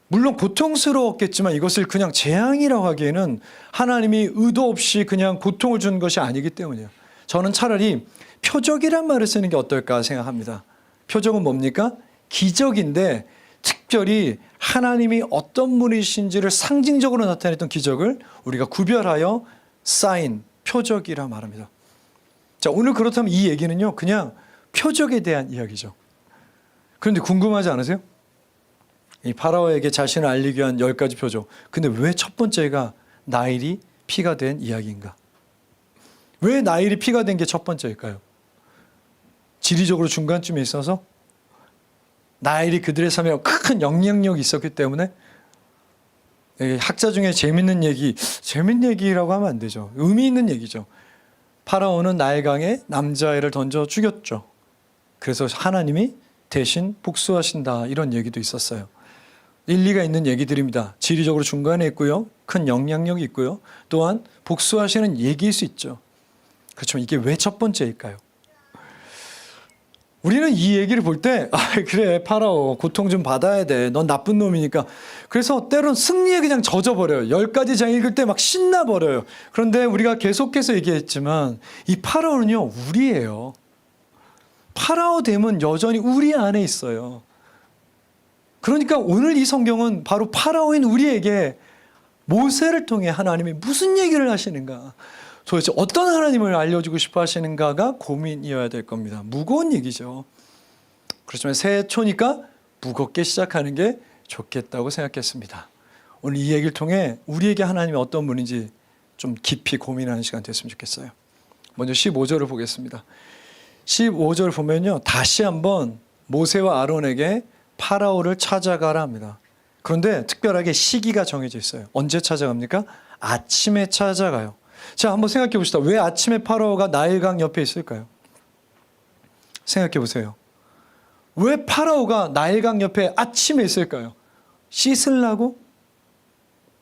물론 고통스러웠겠지만 이것을 그냥 재앙이라고 하기에는 하나님이 의도 없이 그냥 고통을 준 것이 아니기 때문이에요. 저는 차라리 표적이란 말을 쓰는 게 어떨까 생각합니다. 표적은 뭡니까? 기적인데 특별히 하나님이 어떤 분이신지를 상징적으로 나타냈던 기적을 우리가 구별하여 사인, 표적이라 말합니다. 자, 오늘 그렇다면 이 얘기는요, 그냥 표적에 대한 이야기죠. 그런데 궁금하지 않으세요? 이 파라오에게 자신을 알리기 위한 10가지 표적. 근데 왜 첫 번째가 나일이 피가 된 이야기인가? 왜 나일이 피가 된 게 첫 번째일까요? 지리적으로 중간쯤에 있어서 나일이 그들의 삶에 큰 영향력이 있었기 때문에. 학자 중에 재밌는 얘기라고 하면 안 되죠. 의미 있는 얘기죠. 파라오는 나일강에 남자애를 던져 죽였죠. 그래서 하나님이 대신 복수하신다 이런 얘기도 있었어요. 일리가 있는 얘기들입니다. 지리적으로 중간에 있고요. 큰 영향력이 있고요. 또한 복수하시는 얘기일 수 있죠. 그렇지만 이게 왜 첫 번째일까요? 우리는 이 얘기를 볼 때, 그래, 파라오, 고통 좀 받아야 돼. 넌 나쁜 놈이니까. 그래서 때론 승리에 그냥 젖어버려요. 10가지 장 읽을 때 막 신나버려요. 그런데 우리가 계속해서 얘기했지만, 이 파라오는요, 우리예요. 파라오 됨은 여전히 우리 안에 있어요. 그러니까 오늘 이 성경은 바로 파라오인 우리에게 모세를 통해 하나님이 무슨 얘기를 하시는가, 도대체 어떤 하나님을 알려주고 싶어 하시는가가 고민이어야 될 겁니다. 무거운 얘기죠. 그렇지만 새해 초니까 무겁게 시작하는 게 좋겠다고 생각했습니다. 오늘 이 얘기를 통해 우리에게 하나님이 어떤 분인지 좀 깊이 고민하는 시간 됐으면 좋겠어요. 먼저 15절을 보겠습니다. 15절 보면요, 다시 한번 모세와 아론에게 파라오를 찾아가라 합니다. 그런데 특별하게 시기가 정해져 있어요. 언제 찾아갑니까? 아침에 찾아가요. 자, 한번 생각해 봅시다. 왜 아침에 파라오가 나일강 옆에 있을까요? 생각해 보세요. 왜 파라오가 나일강 옆에 아침에 있을까요? 씻으려고?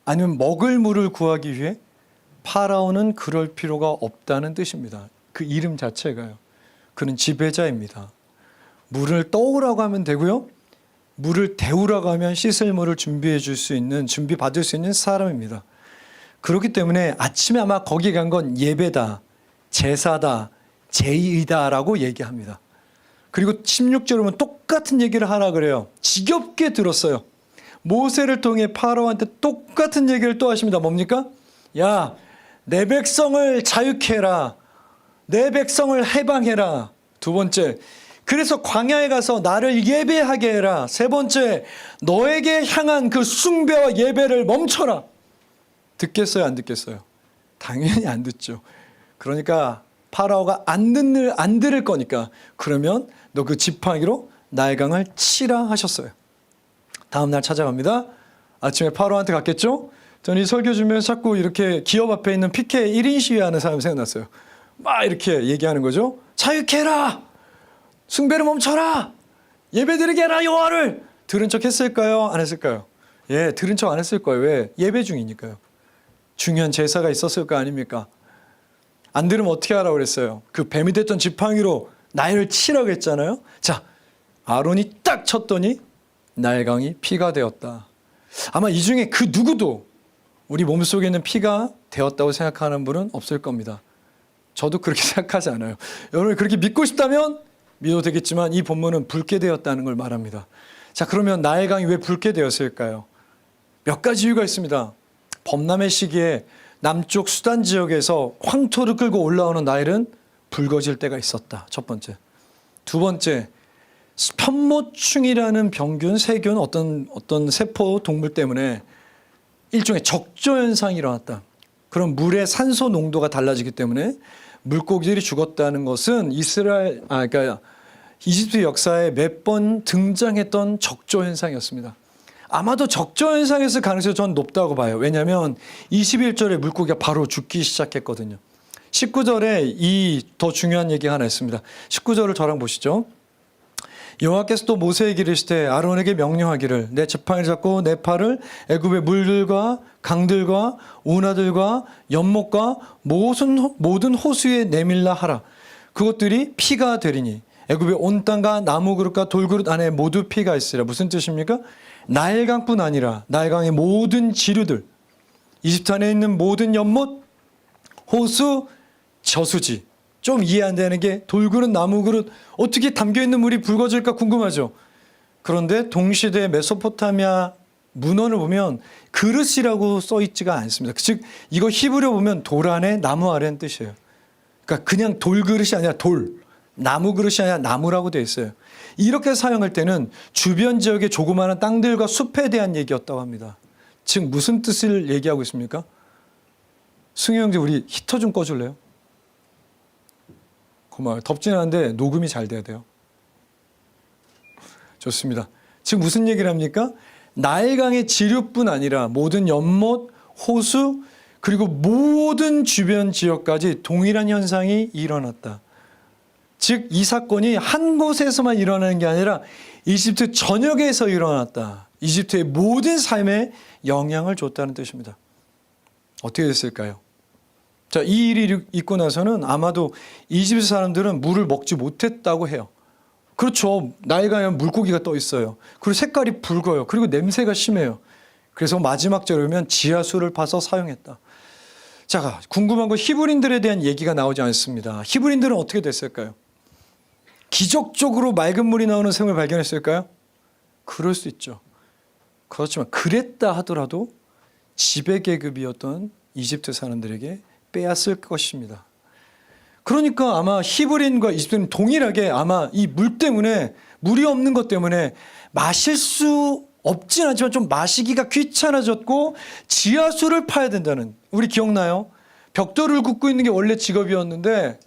아니면 먹을 물을 구하기 위해? 파라오는 그럴 필요가 없다는 뜻입니다. 그 이름 자체가요. 그는 지배자입니다. 물을 떠오라고 하면 되고요, 물을 데우라고 하면 씻을 물을 준비해 줄 수 있는, 준비 받을 수 있는 사람입니다. 그렇기 때문에 아침에 아마 거기 간 건 예배다, 제사다, 제의다라고 얘기합니다. 그리고 16절에 보면 똑같은 얘기를 하라 그래요. 지겹게 들었어요. 모세를 통해 파라오한테 똑같은 얘기를 또 하십니다. 뭡니까? 야, 내 백성을 자유케 해라. 내 백성을 해방해라. 두 번째, 그래서 광야에 가서 나를 예배하게 해라. 세 번째, 너에게 향한 그 숭배와 예배를 멈춰라. 듣겠어요, 안 듣겠어요? 당연히 안 듣죠. 그러니까 파라오가 안 들을 거니까, 그러면 너 그 지팡이로 나일강을 치라 하셨어요. 다음 날 찾아갑니다. 아침에 파라오한테 갔겠죠? 저는 이 설교 주면서 자꾸 이렇게 기업 앞에 있는 피켓 1인 시위하는 사람이 생각났어요. 막 이렇게 얘기하는 거죠. 자유케 해라. 숭배를 멈춰라. 예배드리게 해라 여호와를. 들은 척 했을까요? 안 했을까요? 예, 들은 척 안 했을 거예요. 왜? 예배 중이니까요. 중요한 제사가 있었을 거 아닙니까? 안 들으면 어떻게 하라고 그랬어요? 그 뱀이 됐던 지팡이로 나일을 치라고 했잖아요. 자, 아론이 딱 쳤더니 나일강이 피가 되었다. 아마 이 중에 그 누구도 우리 몸속에 있는 피가 되었다고 생각하는 분은 없을 겁니다. 저도 그렇게 생각하지 않아요. 여러분이 그렇게 믿고 싶다면 믿어도 되겠지만 이 본문은 붉게 되었다는 걸 말합니다. 자, 그러면 나일강이 왜 붉게 되었을까요? 몇 가지 이유가 있습니다. 범람의 시기에 남쪽 수단 지역에서 황토를 끌고 올라오는 나일은 붉어질 때가 있었다. 첫 번째. 두 번째, 편모충이라는 병균, 세균, 어떤 세포 동물 때문에 일종의 적조 현상이 일어났다. 그럼 물의 산소 농도가 달라지기 때문에 물고기들이 죽었다는 것은 그러니까 이집트 역사에 몇 번 등장했던 적조 현상이었습니다. 아마도 적조 현상이었을 가능성이 전 높다고 봐요. 왜냐하면 21절에 물고기가 바로 죽기 시작했거든요. 19절에 이 더 중요한 얘기가 하나 있습니다. 19절을 저랑 보시죠. 여호와께서 또 모세에게 이르시되 아론에게 명령하기를 내 지팡이를 잡고 내 팔을 애굽의 물들과 강들과 운하들과 연못과 모든 호수에 내밀라 하라. 그것들이 피가 되리니 애굽의 온 땅과 나무 그릇과 돌그릇 안에 모두 피가 있으리라. 무슨 뜻입니까? 나일강뿐 아니라 나일강의 모든 지류들, 이집트 안에 있는 모든 연못, 호수, 저수지. 좀 이해 안 되는 게 돌그릇, 나무 그릇 어떻게 담겨있는 물이 붉어질까 궁금하죠. 그런데 동시대의 메소포타미아 문헌을 보면 그릇이라고 써있지가 않습니다. 즉 이거 히브리어 보면 돌 안에 나무 아래는 뜻이에요. 그러니까 그냥 돌그릇이 아니라 돌, 나무 그릇이 아니라 나무라고 되어 있어요. 이렇게 사용할 때는 주변 지역의 조그마한 땅들과 숲에 대한 얘기였다고 합니다. 즉 무슨 뜻을 얘기하고 있습니까? 승희 형제, 우리 히터 좀 꺼줄래요? 고마워요. 덥진 않은데 녹음이 잘 돼야 돼요. 좋습니다. 지금 무슨 얘기를 합니까? 나일강의 지류뿐 아니라 모든 연못, 호수, 그리고 모든 주변 지역까지 동일한 현상이 일어났다. 즉 이 사건이 한 곳에서만 일어나는 게 아니라 이집트 전역에서 일어났다. 이집트의 모든 삶에 영향을 줬다는 뜻입니다. 어떻게 됐을까요? 자, 이 일이 있고 나서는 아마도 이집트 사람들은 물을 먹지 못했다고 해요. 그렇죠. 나일강에 물고기가 떠 있어요. 그리고 색깔이 붉어요. 그리고 냄새가 심해요. 그래서 마지막 절에면 지하수를 파서 사용했다. 자, 궁금한 건 히브리인들에 대한 얘기가 나오지 않습니다. 히브리인들은 어떻게 됐을까요? 기적적으로 맑은 물이 나오는 샘을 발견했을까요? 그럴 수 있죠. 그렇지만 그랬다 하더라도 지배계급이었던 이집트 사람들에게 빼앗을 것입니다. 그러니까 아마 히브리인과 이집트는 동일하게 아마 이 물 때문에, 물이 없는 것 때문에 마실 수 없진 않지만 좀 마시기가 귀찮아졌고 지하수를 파야 된다는, 우리 기억나요? 벽돌을 굽고 있는 게 원래 직업이었는데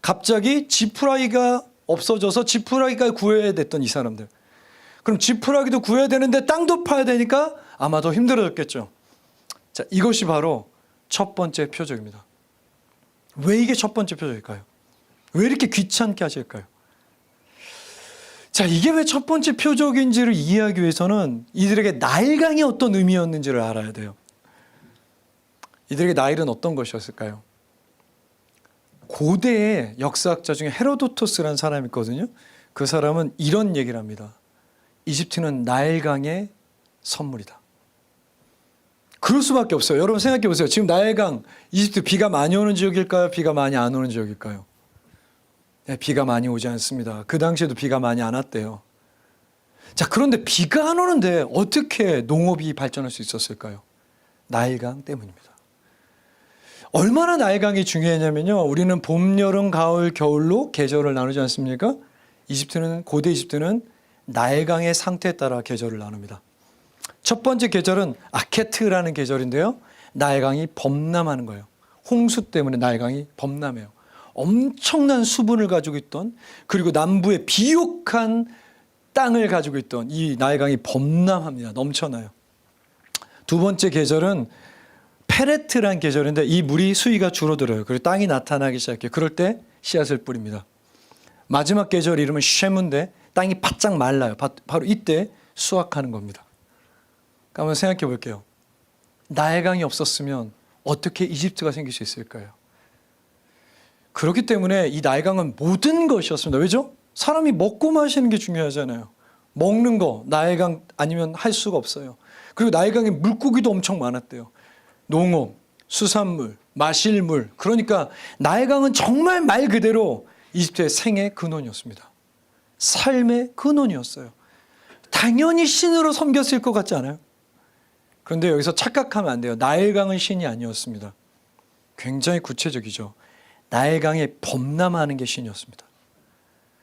갑자기 지푸라기가 없어져서 지푸라기가 구해야 됐던 이 사람들. 그럼 지푸라기도 구해야 되는데 땅도 파야 되니까 아마 더 힘들어졌겠죠. 자, 이것이 바로 첫 번째 표적입니다. 왜 이게 첫 번째 표적일까요? 왜 이렇게 귀찮게 하실까요? 자, 이게 왜 첫 번째 표적인지를 이해하기 위해서는 이들에게 나일강이 어떤 의미였는지를 알아야 돼요. 이들에게 나일은 어떤 것이었을까요? 고대의 역사학자 중에 헤로도토스라는 사람이 있거든요. 그 사람은 이런 얘기를 합니다. 이집트는 나일강의 선물이다. 그럴 수밖에 없어요. 여러분 생각해 보세요. 지금 나일강, 이집트 비가 많이 오는 지역일까요? 비가 많이 안 오는 지역일까요? 네, 비가 많이 오지 않습니다. 그 당시에도 비가 많이 안 왔대요. 자, 그런데 비가 안 오는데 어떻게 농업이 발전할 수 있었을까요? 나일강 때문입니다. 얼마나 나일강이 중요했냐면요. 우리는 봄, 여름, 가을, 겨울로 계절을 나누지 않습니까? 이집트는, 고대 이집트는 나일강의 상태에 따라 계절을 나눕니다. 첫 번째 계절은 아케트라는 계절인데요. 나일강이 범람하는 거예요. 홍수 때문에 나일강이 범람해요. 엄청난 수분을 가지고 있던, 그리고 남부의 비옥한 땅을 가지고 있던 이 나일강이 범람합니다. 넘쳐나요. 두 번째 계절은 페레트라는 계절인데 이 물이 수위가 줄어들어요. 그리고 땅이 나타나기 시작해요. 그럴 때 씨앗을 뿌립니다. 마지막 계절 이름은 쉐문데 땅이 바짝 말라요. 바로 이때 수확하는 겁니다. 한번 생각해 볼게요. 나일강이 없었으면 어떻게 이집트가 생길 수 있을까요? 그렇기 때문에 이 나일강은 모든 것이었습니다. 왜죠? 사람이 먹고 마시는 게 중요하잖아요. 먹는 거 나일강 아니면 할 수가 없어요. 그리고 나일강에 물고기도 엄청 많았대요. 농업, 수산물, 마실 물. 그러니까 나일강은 정말 말 그대로 이집트의 생의 근원이었습니다. 삶의 근원이었어요. 당연히 신으로 섬겼을 것 같지 않아요? 그런데 여기서 착각하면 안 돼요. 나일강은 신이 아니었습니다. 굉장히 구체적이죠. 나일강에 범람하는 게 신이었습니다.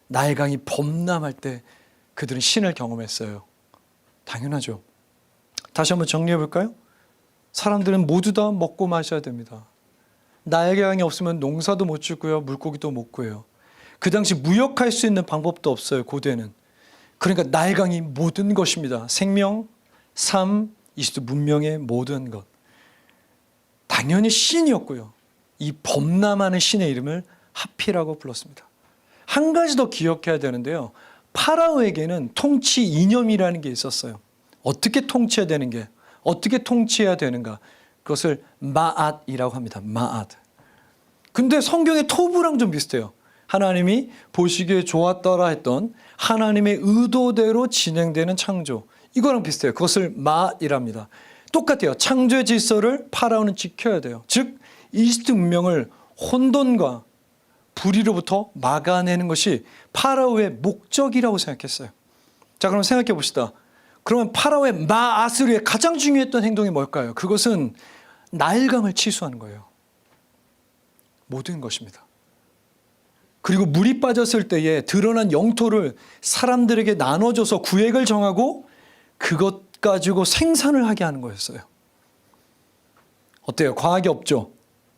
나일강이 범람할 때 그들은 신을 경험했어요. 당연하죠. 다시 한번 정리해 볼까요? 사람들은 모두 다 먹고 마셔야 됩니다. 나일강이 없으면 농사도 못 짓고요. 물고기도 못 구해요. 그 당시 무역할 수 있는 방법도 없어요. 고대는. 그러니까 나일강이 모든 것입니다. 생명, 삶, 이집트 문명의 모든 것. 당연히 신이었고요. 이 범람하는 신의 이름을 하피라고 불렀습니다. 한 가지 더 기억해야 되는데요. 파라오에게는 통치 이념이라는 게 있었어요. 어떻게 통치해야 되는 게, 어떻게 통치해야 되는가. 그것을 마앗이라고 합니다. 마앗. 근데 성경의 토부랑 좀 비슷해요. 하나님이 보시기에 좋았더라 했던 하나님의 의도대로 진행되는 창조. 이거랑 비슷해요. 그것을 마앗이랍니다. 똑같아요. 창조의 질서를 파라오는 지켜야 돼요. 즉 이집트 문명을 혼돈과 불의로부터 막아내는 것이 파라오의 목적이라고 생각했어요. 자, 그럼 생각해 봅시다. 그러면 파라오의 마앗을 위해 가장 중요했던 행동이 뭘까요? 그것은 나일강을 치수하는 거예요. 모든 것입니다. 그리고 물이 빠졌을 때에 드러난 영토를 사람들에게 나눠줘서 구획을 정하고 그것 가지고 생산을 하게 하는 거였어요. 어때요? 과학이 없죠?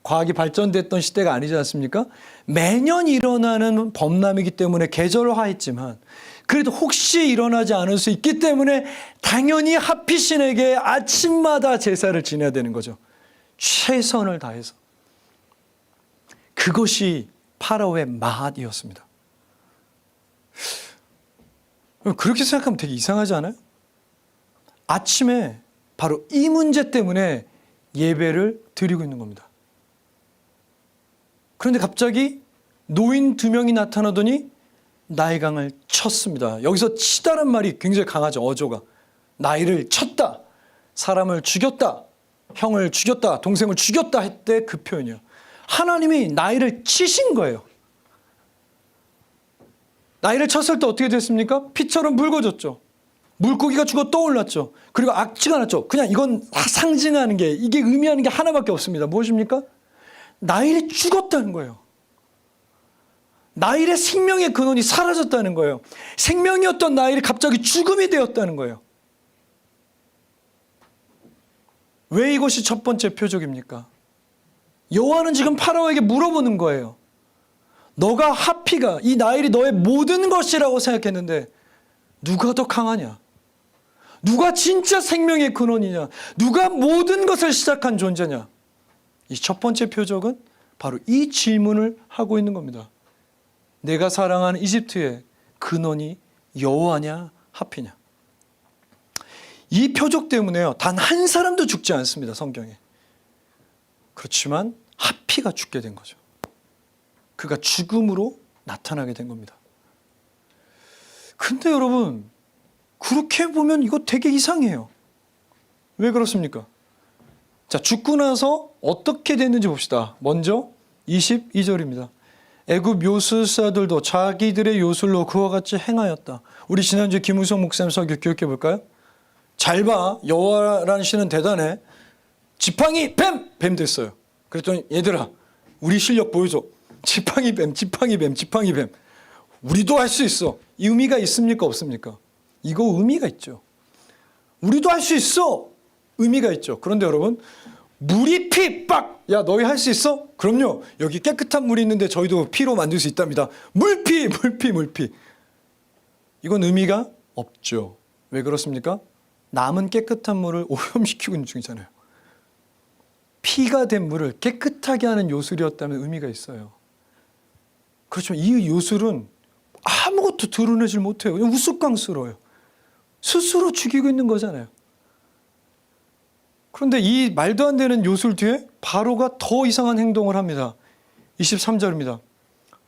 과학이 발전됐던 시대가 아니지 않습니까? 매년 일어나는 범람이기 때문에 계절화했지만 그래도 혹시 일어나지 않을 수 있기 때문에 당연히 하피신에게 아침마다 제사를 지내야 되는 거죠. 최선을 다해서. 그것이 파라오의 마앗이었습니다. 그렇게 생각하면 되게 이상하지 않아요? 아침에 바로 이 문제 때문에 예배를 드리고 있는 겁니다. 그런데 갑자기 노인 2명이 나타나더니 나이강을 쳤습니다. 여기서 치다란 말이 굉장히 강하죠. 어조가. 나이를 쳤다. 사람을 죽였다. 형을 죽였다. 동생을 죽였다 할 때 그 표현이에요. 하나님이 나이를 치신 거예요. 나이를 쳤을 때 어떻게 됐습니까? 피처럼 묽어졌죠. 물고기가 죽어 떠올랐죠. 그리고 악취가 났죠. 그냥 이건 상징하는 게, 이게 의미하는 게 하나밖에 없습니다. 무엇입니까? 나일이 죽었다는 거예요. 나일의 생명의 근원이 사라졌다는 거예요. 생명이었던 나일이 갑자기 죽음이 되었다는 거예요. 왜 이것이 첫 번째 표적입니까? 여호와는 지금 파라오에게 물어보는 거예요. 너가 하피가, 이 나일이 너의 모든 것이라고 생각했는데 누가 더 강하냐? 누가 진짜 생명의 근원이냐? 누가 모든 것을 시작한 존재냐? 이 첫 번째 표적은 바로 이 질문을 하고 있는 겁니다. 내가 사랑하는 이집트의 근원이 여호와냐 하피냐? 이 표적 때문에요, 단 한 사람도 죽지 않습니다, 성경에. 그렇지만 하피가 죽게 된 거죠. 그가 죽음으로 나타나게 된 겁니다. 근데 여러분, 그렇게 보면 이거 되게 이상해요. 왜 그렇습니까? 자, 죽고 나서 어떻게 됐는지 봅시다. 먼저 22절입니다. 애굽 요술사들도 자기들의 요술로 그와 같이 행하였다. 우리 지난주에 김우성 목사님 설교 기억해 볼까요? 잘 봐, 여호와라는 신은 대단해. 지팡이 뱀! 뱀 됐어요. 그랬더니 얘들아, 우리 실력 보여줘. 지팡이 뱀, 지팡이 뱀, 지팡이 뱀. 우리도 할 수 있어. 이 의미가 있습니까, 없습니까? 이거 의미가 있죠. 우리도 할 수 있어. 의미가 있죠. 그런데 여러분, 물이 피 빡! 야, 너희 할 수 있어? 그럼요. 여기 깨끗한 물이 있는데 저희도 피로 만들 수 있답니다. 물피, 물피, 물피. 이건 의미가 없죠. 왜 그렇습니까? 남은 깨끗한 물을 오염시키고 있는 중이잖아요. 피가 된 물을 깨끗하게 하는 요술이었다면 의미가 있어요. 그렇지만 이 요술은 아무것도 드러내질 못해요. 그냥 우스꽝스러워요. 스스로 죽이고 있는 거잖아요. 그런데 이 말도 안 되는 요술 뒤에 바로가 더 이상한 행동을 합니다. 23절입니다.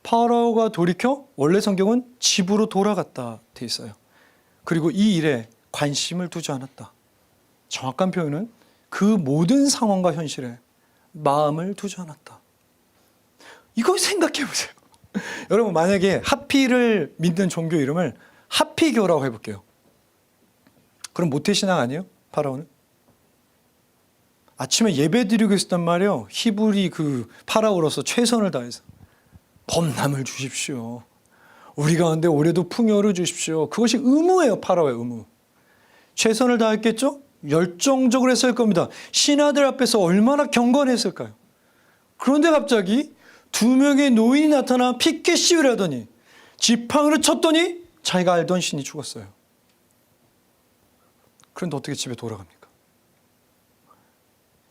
파라오가 돌이켜, 원래 성경은 집으로 돌아갔다 돼 있어요. 그리고 이 일에 관심을 두지 않았다. 정확한 표현은 그 모든 상황과 현실에 마음을 두지 않았다. 이거 생각해 보세요. 여러분, 만약에 하피를 믿는 종교 이름을 하피교라고 해볼게요. 그럼 모태신앙 아니에요? 파라오는? 아침에 예배 드리고 있었단 말이에요. 히브리 그 파라오로서 최선을 다해서 범람을 주십시오. 우리 가운데 올해도 풍요를 주십시오. 그것이 의무예요. 파라오의 의무. 최선을 다했겠죠? 열정적으로 했을 겁니다. 신하들 앞에서 얼마나 경건했을까요? 그런데 갑자기 두 명의 노인이 나타나 피켓 시위를 하더니 지팡이를 쳤더니 자기가 알던 신이 죽었어요. 그런데 어떻게 집에 돌아갑니까?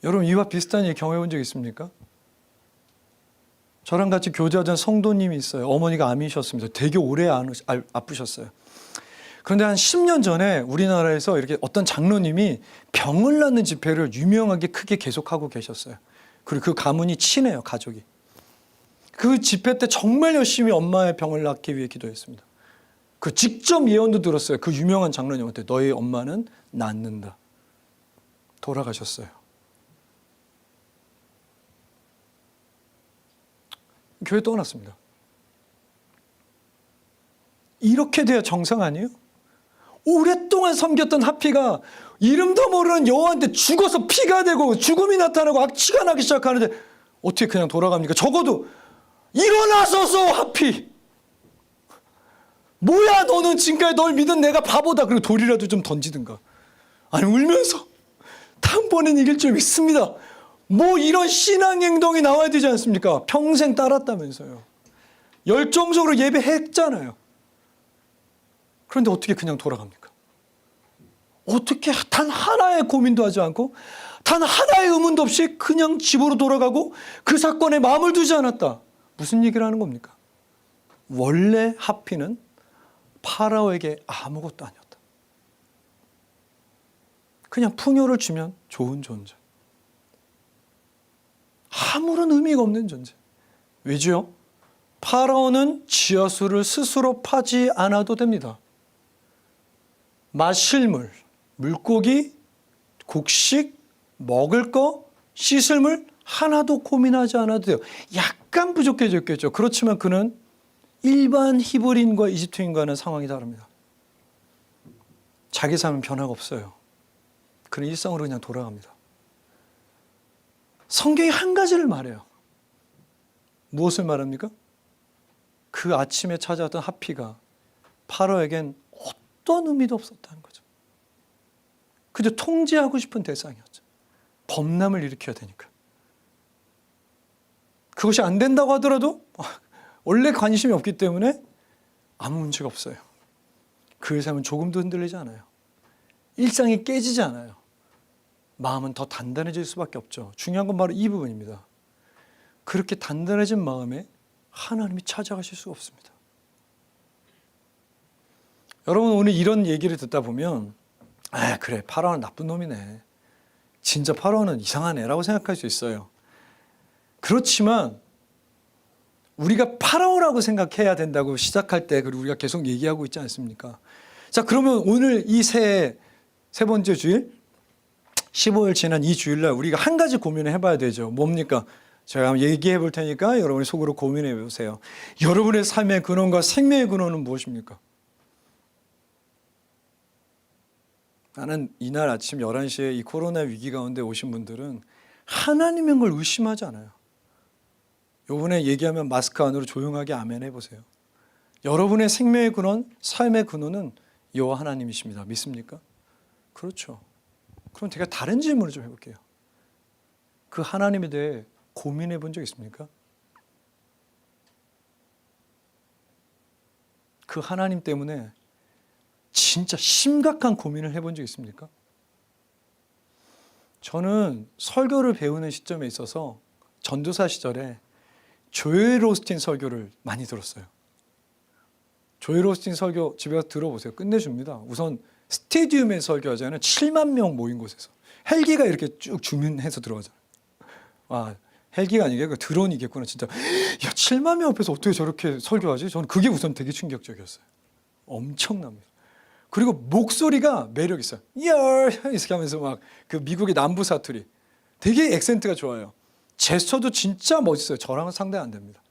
여러분, 이와 비슷한 일 경험해 본 적 있습니까? 저랑 같이 교제하던 성도님이 있어요. 어머니가 암이셨습니다. 되게 오래 아프셨어요. 그런데 한 10년 전에 우리나라에서 이렇게 어떤 장로님이 병을 낳는 집회를 유명하게 크게 계속하고 계셨어요. 그리고 그 가문이 친해요, 가족이. 그 집회 때 정말 열심히 엄마의 병을 낫기 위해 기도했습니다. 그 직접 예언도 들었어요. 그 유명한 장로님한테 너희 엄마는 낫는다. 돌아가셨어요. 교회 떠났습니다. 이렇게 돼야 정상 아니에요? 오랫동안 섬겼던 하피가 이름도 모르는 여호와한테 죽어서 피가 되고 죽음이 나타나고 악취가 나기 시작하는데 어떻게 그냥 돌아갑니까? 적어도 일어나소서 하피! 뭐야, 너는 지금까지 널 믿은 내가 바보다. 그리고 돌이라도 좀 던지든가. 아니, 울면서 다음번엔 이길 줄 믿습니다. 뭐 이런 신앙 행동이 나와야 되지 않습니까? 평생 따랐다면서요. 열정적으로 예배했잖아요. 그런데 어떻게 그냥 돌아갑니까? 어떻게 단 하나의 고민도 하지 않고 단 하나의 의문도 없이 그냥 집으로 돌아가고 그 사건에 마음을 두지 않았다. 무슨 얘기를 하는 겁니까? 원래 하피는 파라오에게 아무것도 아니었다. 그냥 풍요를 주면 좋은 존재. 아무런 의미가 없는 존재. 왜죠? 파라오는 지하수를 스스로 파지 않아도 됩니다. 마실 물, 물고기, 곡식, 먹을 거, 씻을 물 하나도 고민하지 않아도 돼요. 약간 부족해졌겠죠. 그렇지만 그는 일반 히브리인과 이집트인과는 상황이 다릅니다. 자기 삶은 변화가 없어요. 그는 일상으로 그냥 돌아갑니다. 성경이 한 가지를 말해요. 무엇을 말합니까? 그 아침에 찾아왔던 하피가 파라오에겐 어떤 의미도 없었다는 거죠. 그저 통제하고 싶은 대상이었죠. 범람을 일으켜야 되니까. 그것이 안 된다고 하더라도 원래 관심이 없기 때문에 아무 문제가 없어요. 그의 삶은 조금도 흔들리지 않아요. 일상이 깨지지 않아요. 마음은 더 단단해질 수밖에 없죠. 중요한 건 바로 이 부분입니다. 그렇게 단단해진 마음에 하나님이 찾아가실 수가 없습니다. 여러분, 오늘 이런 얘기를 듣다 보면 그래, 파라오는 나쁜 놈이네, 진짜 파라오는 이상한 애라고 생각할 수 있어요. 그렇지만 우리가 파라오라고 생각해야 된다고 시작할 때, 그리고 우리가 계속 얘기하고 있지 않습니까? 자, 그러면 오늘 이 세 번째 주일 15일 지난 이 주일날 우리가 한 가지 고민을 해봐야 되죠. 뭡니까? 제가 한번 얘기해 볼 테니까 여러분이 속으로 고민해 보세요. 여러분의 삶의 근원과 생명의 근원은 무엇입니까? 나는 이날 아침 11시에 이 코로나 위기 가운데 오신 분들은 하나님인 걸 의심하지 않아요. 요번에 얘기하면 마스크 안으로 조용하게 아멘 해보세요. 여러분의 생명의 근원, 삶의 근원은 여호와 하나님이십니다. 믿습니까? 그렇죠. 그럼 제가 다른 질문을 좀 해볼게요. 그 하나님에 대해 고민해 본 적 있습니까? 그 하나님 때문에 진짜 심각한 고민을 해본 적 있습니까? 저는 설교를 배우는 시점에 있어서 전도사 시절에 조엘 오스틴 설교를 많이 들었어요. 조엘 오스틴 설교 집에 가서 들어보세요. 끝내줍니다. 우선 스테디움에 설교하자면 7만 명 모인 곳에서 헬기가 이렇게 쭉 주민해서 들어가잖아요. 와, 헬기가 아니고 드론이겠구나 진짜. 야, 7만 명 앞에서 어떻게 저렇게 설교하지? 저는 그게 우선 되게 충격적이었어요. 엄청납니다. 그리고 목소리가 매력 있어요. 이렇게 하면서 막 그 미국의 남부 사투리 되게 액센트가 좋아요. 제스처도 진짜 멋있어요. 저랑은 상대 안 됩니다.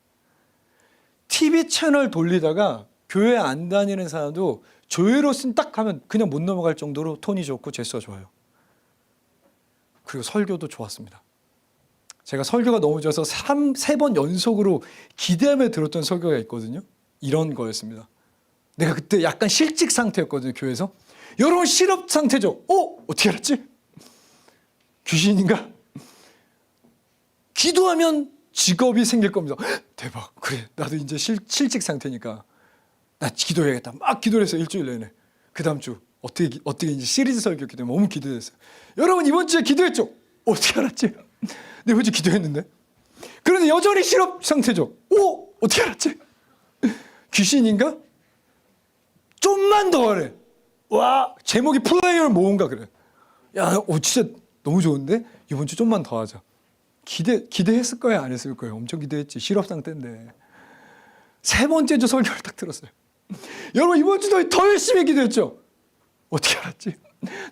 TV 채널 돌리다가 교회 안 다니는 사람도 조엘 오스틴 딱 하면 그냥 못 넘어갈 정도로 톤이 좋고 제스처가 좋아요. 그리고 설교도 좋았습니다. 제가 설교가 너무 좋아서 3번 연속으로 기대하며 들었던 설교가 있거든요. 이런 거였습니다. 내가 그때 약간 실직 상태였거든요. 교회에서. 여러분 실업 상태죠. 어떻게 알았지? 귀신인가? 기도하면 직업이 생길 겁니다. 대박. 그래, 나도 이제 실직 상태니까 나 기도해야겠다. 막 기도를 했어요. 일주일 내내. 그 다음 주 어떻게 이제 시리즈 설교였기 때문에 너무 기대됐어요. 여러분 이번 주에 기도했죠? 어떻게 알았지? 네, 이번 주 기도했는데. 그런데 여전히 실업 상태죠. 어떻게 알았지? 귀신인가? 좀만 더 하래. 와, 제목이 플레이어 모험가 그래. 야, 진짜 너무 좋은데? 이번 주 좀만 더 하자. 기대했을 거예요? 안 했을 거예요? 엄청 기대했지. 실업 상태인데. 세 번째 주 설교를 딱 들었어요. 여러분 이번 주도 더 열심히 기도했죠? 어떻게 알았지?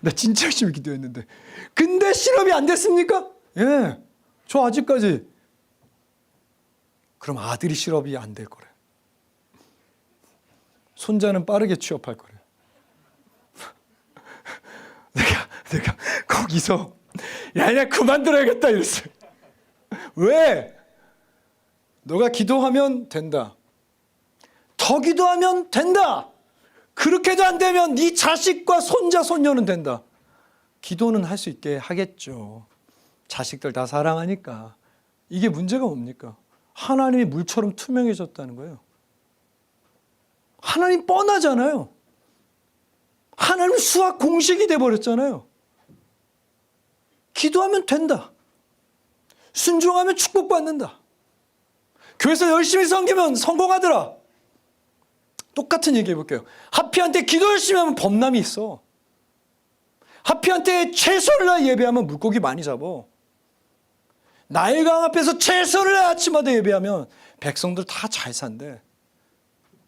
나 진짜 열심히 기도했는데. 근데 실업이 안 됐습니까? 예, 저 아직까지. 그럼 아들이 실업이 안 될 거래. 손자는 빠르게 취업할 거래. 내가 거기서 야 그만들어야겠다 이랬어요. 왜? 너가 기도하면 된다. 더 기도하면 된다. 그렇게도 안 되면 네 자식과 손자 손녀는 된다. 기도는 할 수 있게 하겠죠. 자식들 다 사랑하니까. 이게 문제가 뭡니까? 하나님이 물처럼 투명해졌다는 거예요. 하나님 뻔하잖아요. 하나님 수학 공식이 돼버렸잖아요. 기도하면 된다. 순종하면 축복받는다. 교회에서 열심히 섬기면 성공하더라. 똑같은 얘기 해볼게요. 하피한테 기도 열심히 하면 범람이 있어. 하피한테 최선을 다해 예배하면 물고기 많이 잡어. 나일강 앞에서 최선을 다해 아침마다 예배하면 백성들 다 잘 산대.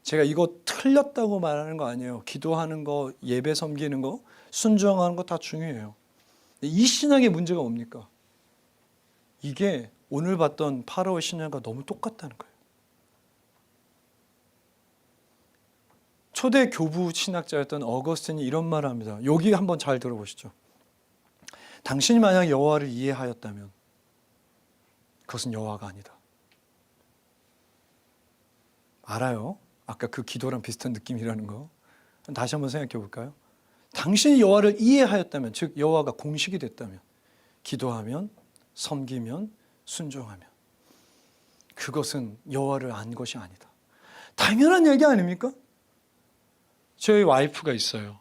제가 이거 틀렸다고 말하는 거 아니에요. 기도하는 거, 예배 섬기는 거, 순종하는 거 다 중요해요. 이 신앙의 문제가 뭡니까? 이게 오늘 봤던 파라오의 신앙과 너무 똑같다는 거예요. 초대 교부 신학자였던 어거스틴이 이런 말을 합니다. 여기 한번 잘 들어보시죠. 당신이 만약 여호와를 이해하였다면 그것은 여호와가 아니다. 알아요? 아까 그 기도랑 비슷한 느낌이라는 거. 다시 한번 생각해 볼까요? 당신이 여호와를 이해하였다면, 즉 여호와가 공식이 됐다면, 기도하면, 섬기면, 순종하면 그것은 여호와를 안 것이 아니다. 당연한 얘기 아닙니까? 저희 와이프가 있어요.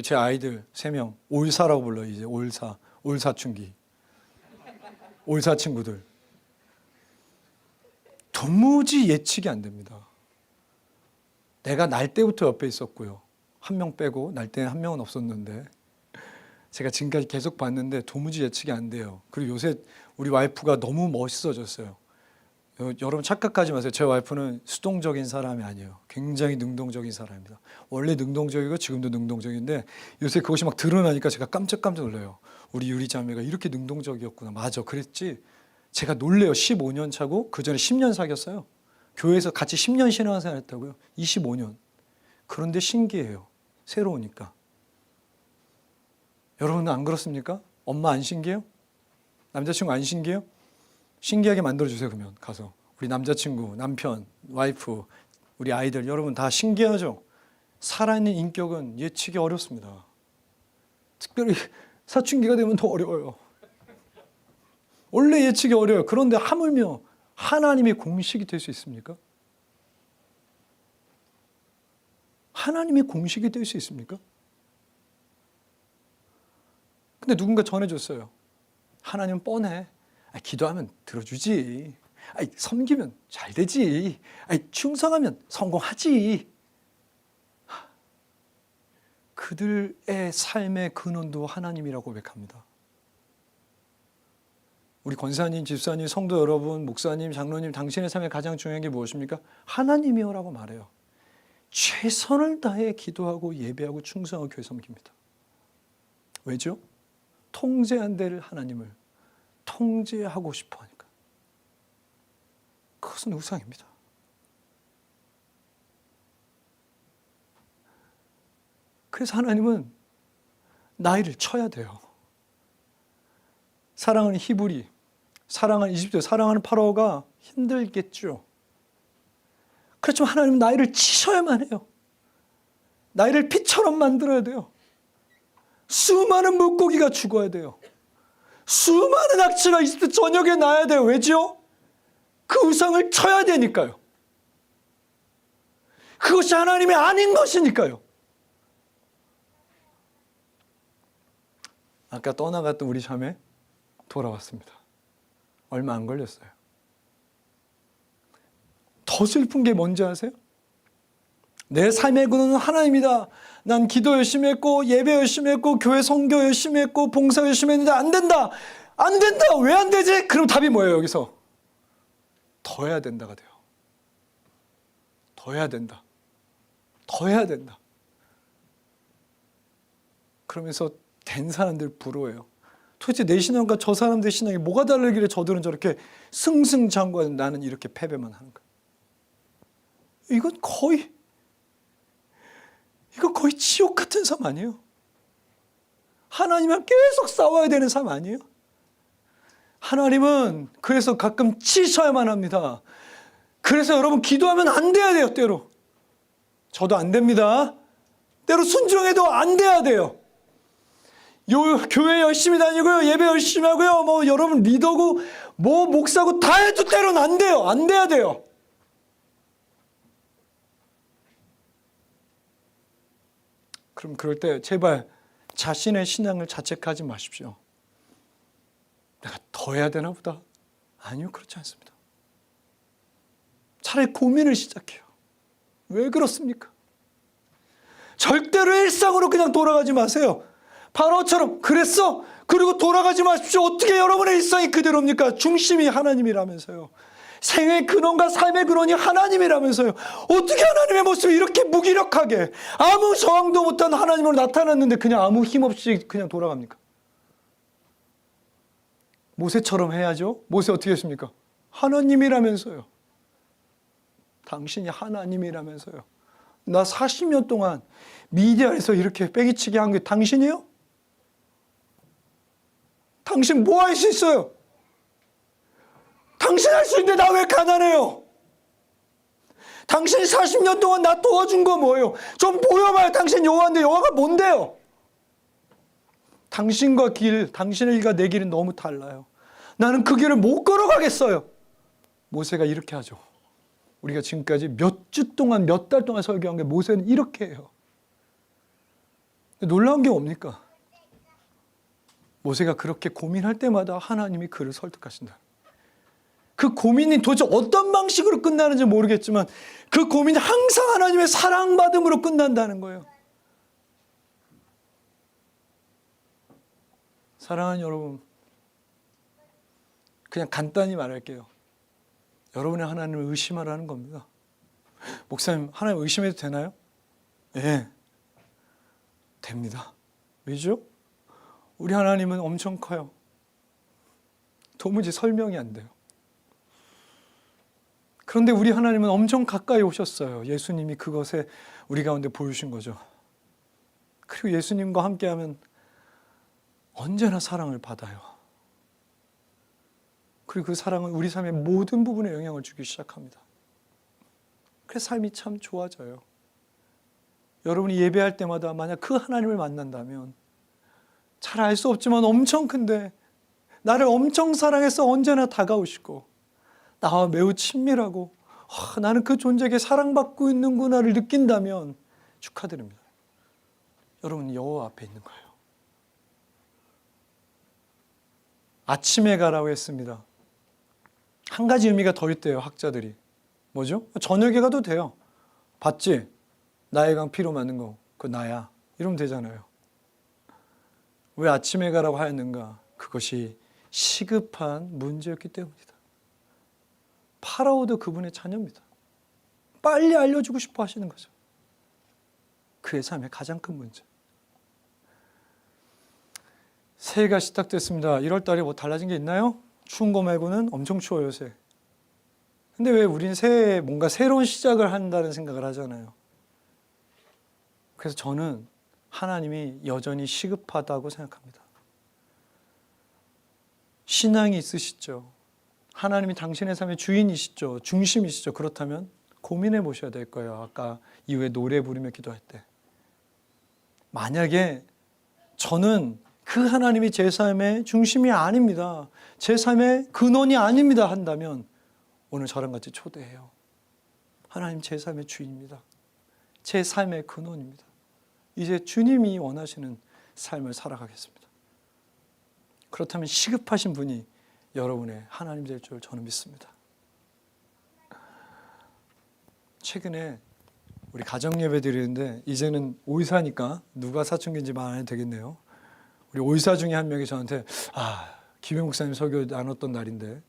제 아이들 3명, 올사라고 불러요. 이제 올사춘기, 올사 친구들. 도무지 예측이 안 됩니다. 내가 날 때부터 옆에 있었고요. 1명 빼고 날 때는 1명은 없었는데 제가 지금까지 계속 봤는데 도무지 예측이 안 돼요. 그리고 요새 우리 와이프가 너무 멋있어졌어요. 여러분 착각하지 마세요. 제 와이프는 수동적인 사람이 아니에요. 굉장히 능동적인 사람입니다. 원래 능동적이고 지금도 능동적인데 요새 그것이 막 드러나니까 제가 깜짝깜짝 놀라요. 우리 유리 자매가 이렇게 능동적이었구나. 맞아, 그랬지. 제가 놀래요. 15년 차고 그 전에 10년 사귀었어요. 교회에서 같이 10년 신앙생활 했다고요. 25년. 그런데 신기해요. 새로우니까. 여러분은 안 그렇습니까? 엄마 안 신기해요? 남자친구 안 신기해요? 신기하게 만들어주세요. 그러면 가서 우리 남자친구, 남편, 와이프, 우리 아이들 여러분 다 신기하죠? 살아있는 인격은 예측이 어렵습니다. 특별히 사춘기가 되면 더 어려워요. 원래 예측이 어려워요. 그런데 하물며 하나님의 공식이 될 수 있습니까? 하나님의 공식이 될 수 있습니까? 근데 누군가 전해줬어요. 하나님은 뻔해. 기도하면 들어주지. 섬기면 잘 되지. 충성하면 성공하지. 그들의 삶의 근원도 하나님이라고 고백합니다. 우리 권사님, 집사님, 성도 여러분, 목사님, 장로님, 당신의 삶에 가장 중요한 게 무엇입니까? 하나님이요라고 말해요. 최선을 다해 기도하고 예배하고 충성하고 교회 섬깁니다. 왜죠? 통제한 데를 하나님을 통제하고 싶어 하니까. 그것은 우상입니다. 그래서 하나님은 나이를 쳐야 돼요. 사랑하는 히브리, 사랑하는 이집트, 사랑하는 파라오가 힘들겠죠. 그렇지만 하나님은 나이를 치셔야만 해요. 나이를 피처럼 만들어야 돼요. 수많은 물고기가 죽어야 돼요. 수많은 악취가 이집트 전역에 나야 돼요. 왜죠? 그 우상을 쳐야 되니까요. 그것이 하나님이 아닌 것이니까요. 아까 떠나갔던 우리 자매 돌아왔습니다. 얼마 안 걸렸어요. 더 슬픈 게 뭔지 아세요? 내 삶의 근원은 하나님이다. 난 기도 열심히 했고 예배 열심히 했고 교회 선교 열심히 했고 봉사 열심히 했는데 안 된다. 안 된다. 왜 안 되지? 그럼 답이 뭐예요 여기서? 더 해야 된다가 돼요. 더 해야 된다. 더 해야 된다. 그러면서 된 사람들 부러워해요. 도대체 내 신앙과 저 사람들 신앙이 뭐가 다르길래 저들은 저렇게 승승장구하는 나는 이렇게 패배만 하는 거야. 이건 거의 지옥 같은 삶 아니에요? 하나님이랑 계속 싸워야 되는 삶 아니에요? 하나님은 그래서 가끔 치셔야만 합니다. 그래서 여러분 기도하면 안 돼야 돼요. 때로 저도 안 됩니다. 때로 순종해도 안 돼야 돼요. 교회 열심히 다니고요, 예배 열심히 하고요, 뭐 여러분 리더고 뭐 목사고 다 해도 때로는 안 돼요. 안 돼야 돼요. 그럼 그럴 때 제발 자신의 신앙을 자책하지 마십시오. 내가 더 해야 되나 보다. 아니요, 그렇지 않습니다. 차라리 고민을 시작해요. 왜 그렇습니까? 절대로 일상으로 그냥 돌아가지 마세요. 파라오처럼 그랬어? 그리고 돌아가지 마십시오. 어떻게 여러분의 일상이 그대로입니까? 중심이 하나님이라면서요. 생의 근원과 삶의 근원이 하나님이라면서요. 어떻게 하나님의 모습이 이렇게 무기력하게 아무 저항도 못한 하나님으로 나타났는데 그냥 아무 힘없이 그냥 돌아갑니까? 모세처럼 해야죠. 모세 어떻게 했습니까? 하나님이라면서요. 당신이 하나님이라면서요. 나 40년 동안 미디안에서 이렇게 빼기치기 한 게 당신이에요? 당신 뭐 할 수 있어요? 당신 할 수 있는데 나 왜 가난해요? 당신이 40년 동안 나 도와준 거 뭐예요? 좀 보여봐요. 당신 여호와인데 여호와가 뭔데요? 당신과 당신의 길과 내 길은 너무 달라요. 나는 그 길을 못 걸어가겠어요. 모세가 이렇게 하죠. 우리가 지금까지 몇 주 동안 몇 달 동안 설교한 게 모세는 이렇게 해요. 놀라운 게 뭡니까? 모세가 그렇게 고민할 때마다 하나님이 그를 설득하신다. 그 고민이 도대체 어떤 방식으로 끝나는지 모르겠지만 그 고민이 항상 하나님의 사랑받음으로 끝난다는 거예요. 사랑하는 여러분, 그냥 간단히 말할게요. 여러분의 하나님을 의심하라는 겁니다. 목사님, 하나님 의심해도 되나요? 네, 됩니다. 왜죠? 우리 하나님은 엄청 커요. 도무지 설명이 안 돼요. 그런데 우리 하나님은 엄청 가까이 오셨어요. 예수님이 그것에 우리 가운데 보여주신 거죠. 그리고 예수님과 함께하면 언제나 사랑을 받아요. 그리고 그 사랑은 우리 삶의 모든 부분에 영향을 주기 시작합니다. 그래서 삶이 참 좋아져요. 여러분이 예배할 때마다 만약 그 하나님을 만난다면 잘 알 수 없지만 엄청 큰데 나를 엄청 사랑해서 언제나 다가오시고 나와 매우 친밀하고 나는 그 존재에게 사랑받고 있는구나를 느낀다면 축하드립니다. 여러분 여호와 앞에 있는 거예요. 아침에 가라고 했습니다. 한 가지 의미가 더 있대요. 학자들이. 뭐죠? 저녁에 가도 돼요. 봤지? 나의 강 피로 만든 거 그거 나야. 이러면 되잖아요. 왜 아침에 가라고 하였는가? 그것이 시급한 문제였기 때문이다. 파라오도 그분의 자녀입니다. 빨리 알려주고 싶어 하시는 거죠. 그의 삶의 가장 큰 문제. 새해가 시작됐습니다. 1월 달에 뭐 달라진 게 있나요? 추운 거 말고는 엄청 추워요, 요새. 근데 왜 우린 새해에 뭔가 새로운 시작을 한다는 생각을 하잖아요. 그래서 저는 하나님이 여전히 시급하다고 생각합니다. 신앙이 있으시죠? 하나님이 당신의 삶의 주인이시죠? 중심이시죠? 그렇다면 고민해 보셔야 될 거예요. 아까 이후에 노래 부르며 기도할 때. 만약에 저는 그 하나님이 제 삶의 중심이 아닙니다. 제 삶의 근원이 아닙니다 한다면 오늘 저랑 같이 초대해요. 하나님 제 삶의 주인입니다. 제 삶의 근원입니다. 이제 주님이 원하시는 삶을 살아가겠습니다. 그렇다면 시급하신 분이 여러분의 하나님 될 줄 저는 믿습니다. 최근에 우리 가정 예배 드리는데 이제는 오이사니까 누가 사춘기인지 말 안 해도 되겠네요. 우리 오이사 중에 한 명이 저한테 김영 목사님 설교 나눴던 날인데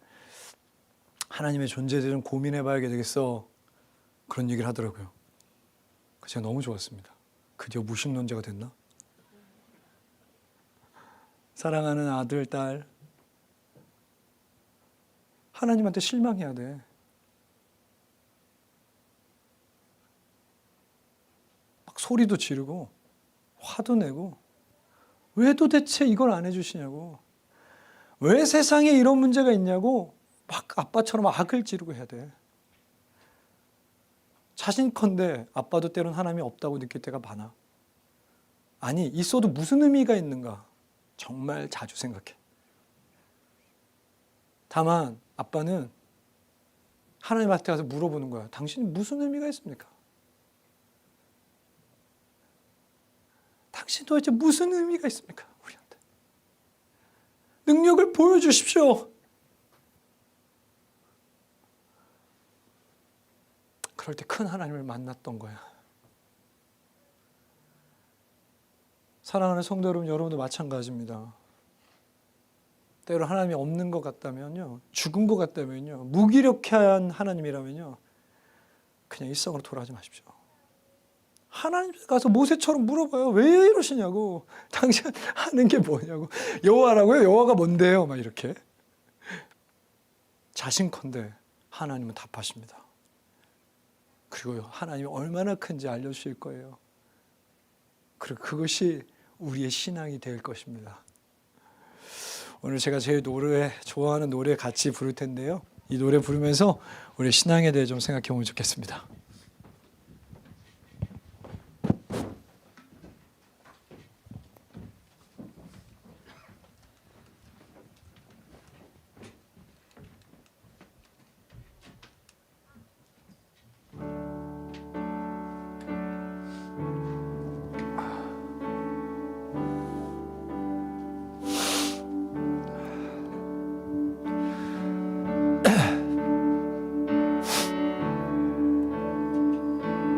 하나님의 존재에 대해 좀 고민해봐야 되겠어. 그런 얘기를 하더라고요. 제가 너무 좋았습니다. 드디어 무신론자가 됐나? 사랑하는 아들, 딸 하나님한테 실망해야 돼. 막 소리도 지르고 화도 내고 왜 도대체 이걸 안 해주시냐고, 왜 세상에 이런 문제가 있냐고 막 아빠처럼 악을 지르고 해야 돼. 자신컨대 아빠도 때론 하나님이 없다고 느낄 때가 많아. 아니 있어도 무슨 의미가 있는가 정말 자주 생각해. 다만 아빠는 하나님한테 가서 물어보는 거야. 당신이 무슨 의미가 있습니까? 당신 도대체 무슨 의미가 있습니까? 우리한테 능력을 보여주십시오. 그럴 때 큰 하나님을 만났던 거야. 사랑하는 성도 여러분, 여러분도 마찬가지입니다. 때로 하나님이 없는 것 같다면요, 죽은 것 같다면요, 무기력한 하나님이라면요, 그냥 일상으로 돌아가지 마십시오. 하나님 가서 모세처럼 물어봐요. 왜 이러시냐고. 당신 하는 게 뭐냐고. 여호와라고요? 여호와가 뭔데요? 막 이렇게. 자신컨대 하나님은 답하십니다. 그리고 하나님이 얼마나 큰지 알려주실 거예요. 그리고 그것이 우리의 신앙이 될 것입니다. 오늘 제가 제일 좋아하는 노래 같이 부를 텐데요. 이 노래 부르면서 우리 신앙에 대해 좀 생각해 보면 좋겠습니다.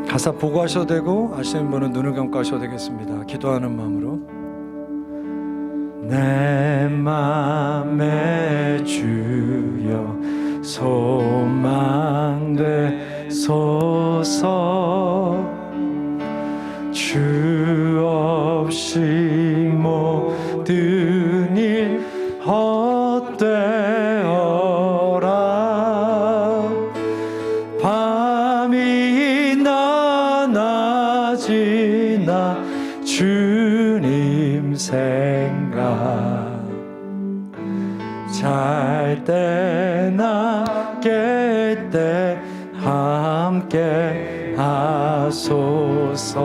가사 보고 하셔도 되고 아시는 분은 눈을 감고 하셔도 되겠습니다. 기도하는 마음으로. 내 맘에 주여 소망 되소서. 주 없이 모든 일 헛되어라. 낮이나 주님 생각. 잘 때나 깰 때 함께 하소서.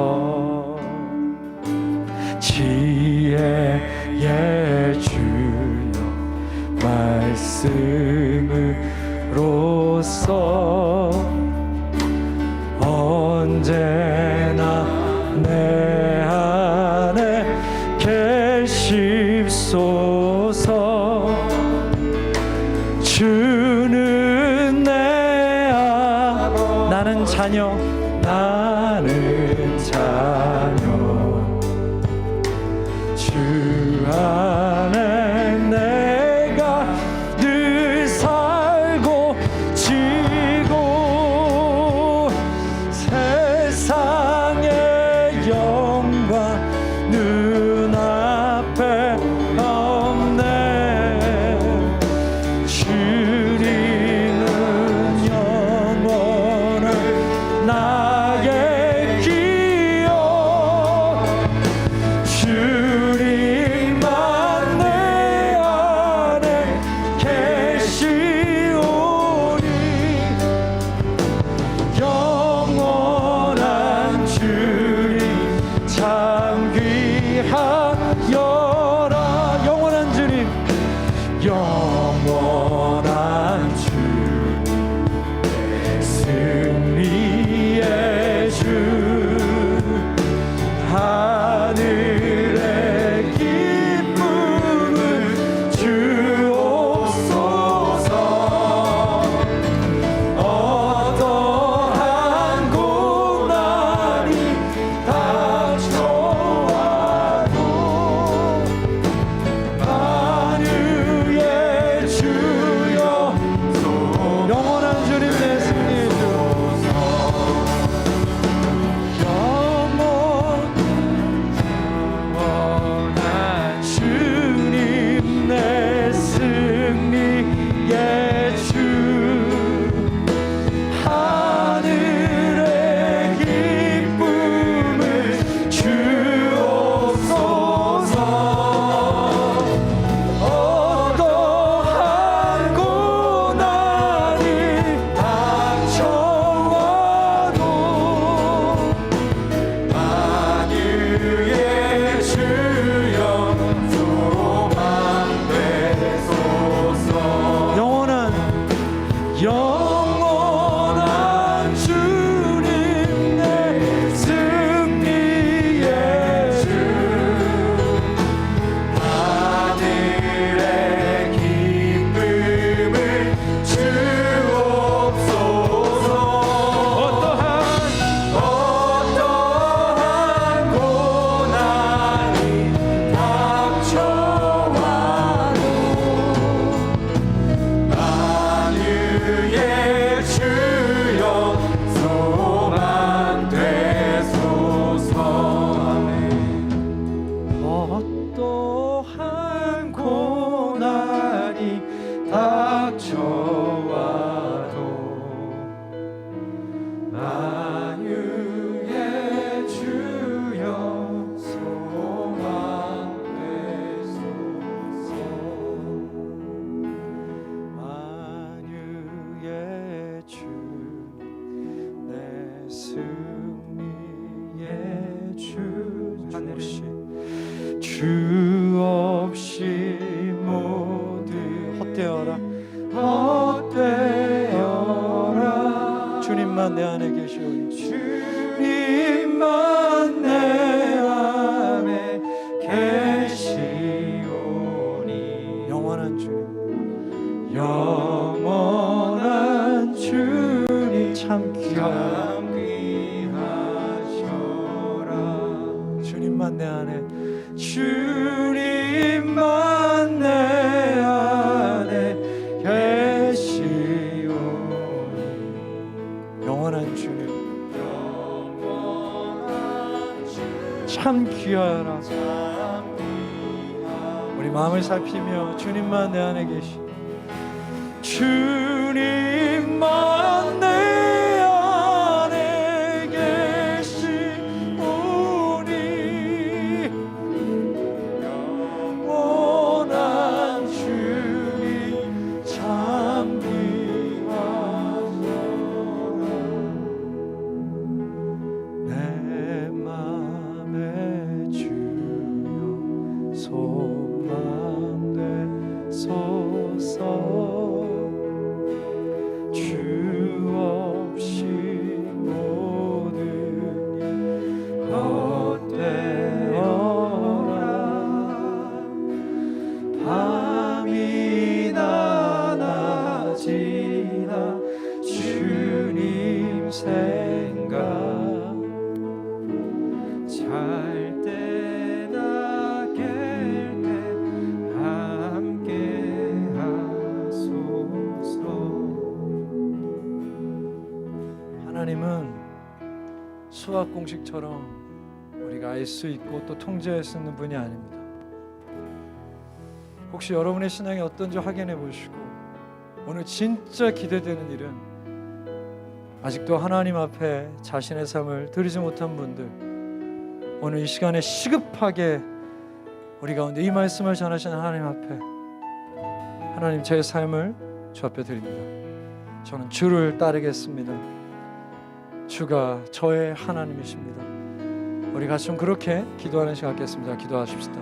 지혜의 주여 말씀으로써 언제나 내 안에 계십소서. 주는 내 안, 나는 자녀, 나는 자녀. 주 안에 내가 늘 살고 지고 세상의 영광 눈앞에 없네. 주님은 영원한 나의 기억. 주님만 내 안에 계시오니 영원한 주님 참 귀하여라. 영원한 주님, 영원한 주님 승리의 주. 하늘의 기쁨을 주옵소서. 어떠한 고난이 닥쳐와도 만유의 주여 영원한 주님 내 승리의 주. 영원 주 없이 모두 헛되어라 헛되어라. 주님만 내 안에 계시오니 주님만 내 안에 계시오니. 영원한 주님 영원한 주님 참 귀하셔라. 주님만 내 안에 주님만 내 안에 계시오니. 영원한 주님 참 귀하라. 우리 마음을 살피며 주님만 내 안에 계시 주님만 내 안에 계시오니. 영원한 주님 참 귀하소서. 내 맘에 주여 소망 되소서. 주 없이 모든 일 헛되어라. 밤이나 낮이나 주님 생각 잘 때나 깰 때 함께 하소서. 하나님은 수학 공식처럼 우리가 알 수 있고 또 통제할 수 있는 분이 아닙니다. 혹시 여러분의 신앙이 어떤지 확인해 보시고 오늘 진짜 기대되는 일은 아직도 하나님 앞에 자신의 삶을 드리지 못한 분들, 오늘 이 시간에 시급하게 우리 가운데 이 말씀을 전하시는 하나님 앞에, 하나님 제 삶을 주 앞에 드립니다. 저는 주를 따르겠습니다. 주가 저의 하나님이십니다. 우리 같이 좀 그렇게 기도하는 시간 갖겠습니다. 기도하십시다.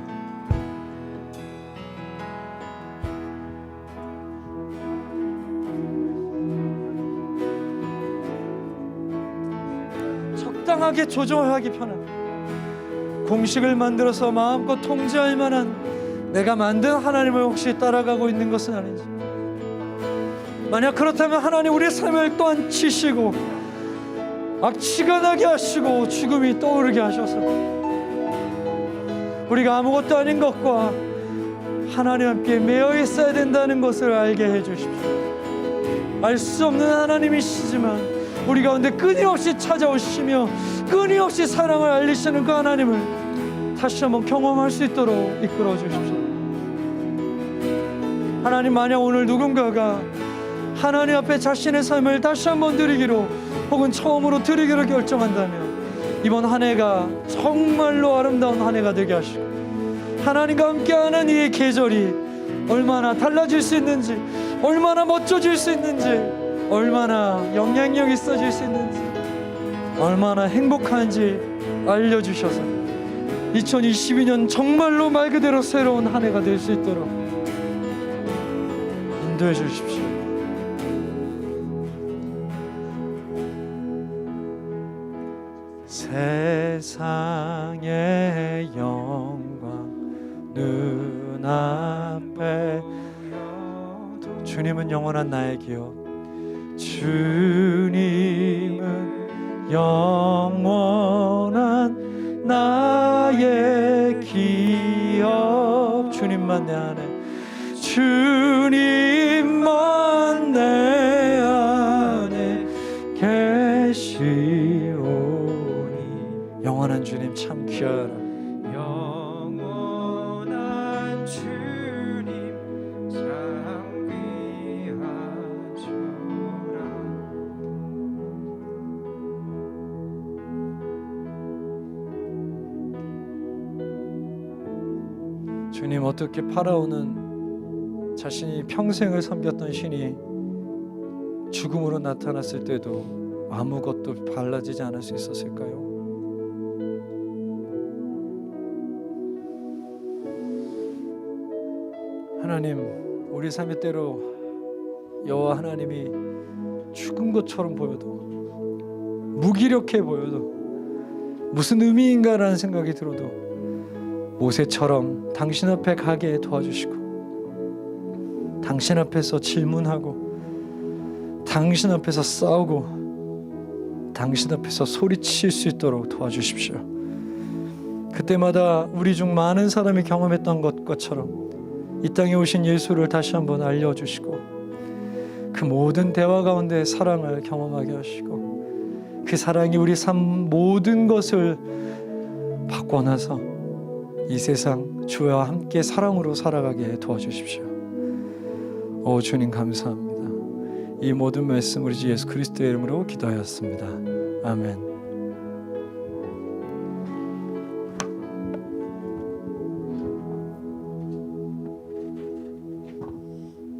적당하게 조절하기 편한 공식을 만들어서 마음껏 통제할 만한 내가 만든 하나님을 혹시 따라가고 있는 것은 아닌지, 만약 그렇다면 하나님 우리의 삶을 또한 치시고 악취가 나게 하시고 죽음이 떠오르게 하셔서 우리가 아무것도 아닌 것과 하나님 함께 매여 있어야 된다는 것을 알게 해주십시오. 알 수 없는 하나님이시지만 우리 가운데 끊임없이 찾아오시며 끊임없이 사랑을 알리시는 그 하나님을 다시 한번 경험할 수 있도록 이끌어 주십시오. 하나님, 만약 오늘 누군가가 하나님 앞에 자신의 삶을 다시 한번 드리기로 혹은 처음으로 드리기로 결정한다면 이번 한 해가 정말로 아름다운 한 해가 되게 하시고 하나님과 함께하는 이 계절이 얼마나 달라질 수 있는지, 얼마나 멋져질 수 있는지, 얼마나 영향력 있어질 수 있는지, 얼마나 행복한지 알려주셔서 2022년 정말로 말 그대로 새로운 한 해가 될 수 있도록 인도해 주십시오. 세상의 영광 눈앞에 주님은 영원한 나의 기업, 주님은 영원한 나의 기업. 주님만 내 안에, 주님만 내 안에 계시오니. 영원한 주님 참 귀하라. 영원한 주님 참 귀하셔라. 주님, 어떻게 파라오는 자신이 평생을 섬겼던 신이 죽음으로 나타났을 때도 아무것도 달라지지 않을 수 있었을까요? 하나님, 우리 삶의 때로 여호와 하나님이 죽은 것처럼 보여도, 무기력해 보여도, 무슨 의미인가라는 생각이 들어도 모세처럼 당신 앞에 가게 도와주시고, 당신 앞에서 질문하고, 당신 앞에서 싸우고, 당신 앞에서 소리칠 수 있도록 도와주십시오. 그때마다 우리 중 많은 사람이 경험했던 것처럼 이 땅에 오신 예수를 다시 한번 알려주시고, 그 모든 대화 가운데 사랑을 경험하게 하시고, 그 사랑이 우리 삶 모든 것을 바꿔놔서 이 세상 주와 함께 사랑으로 살아가게 도와주십시오. 오 주님 감사합니다. 이 모든 말씀 우리 주 예수 그리스도의 이름으로 기도하였습니다. 아멘.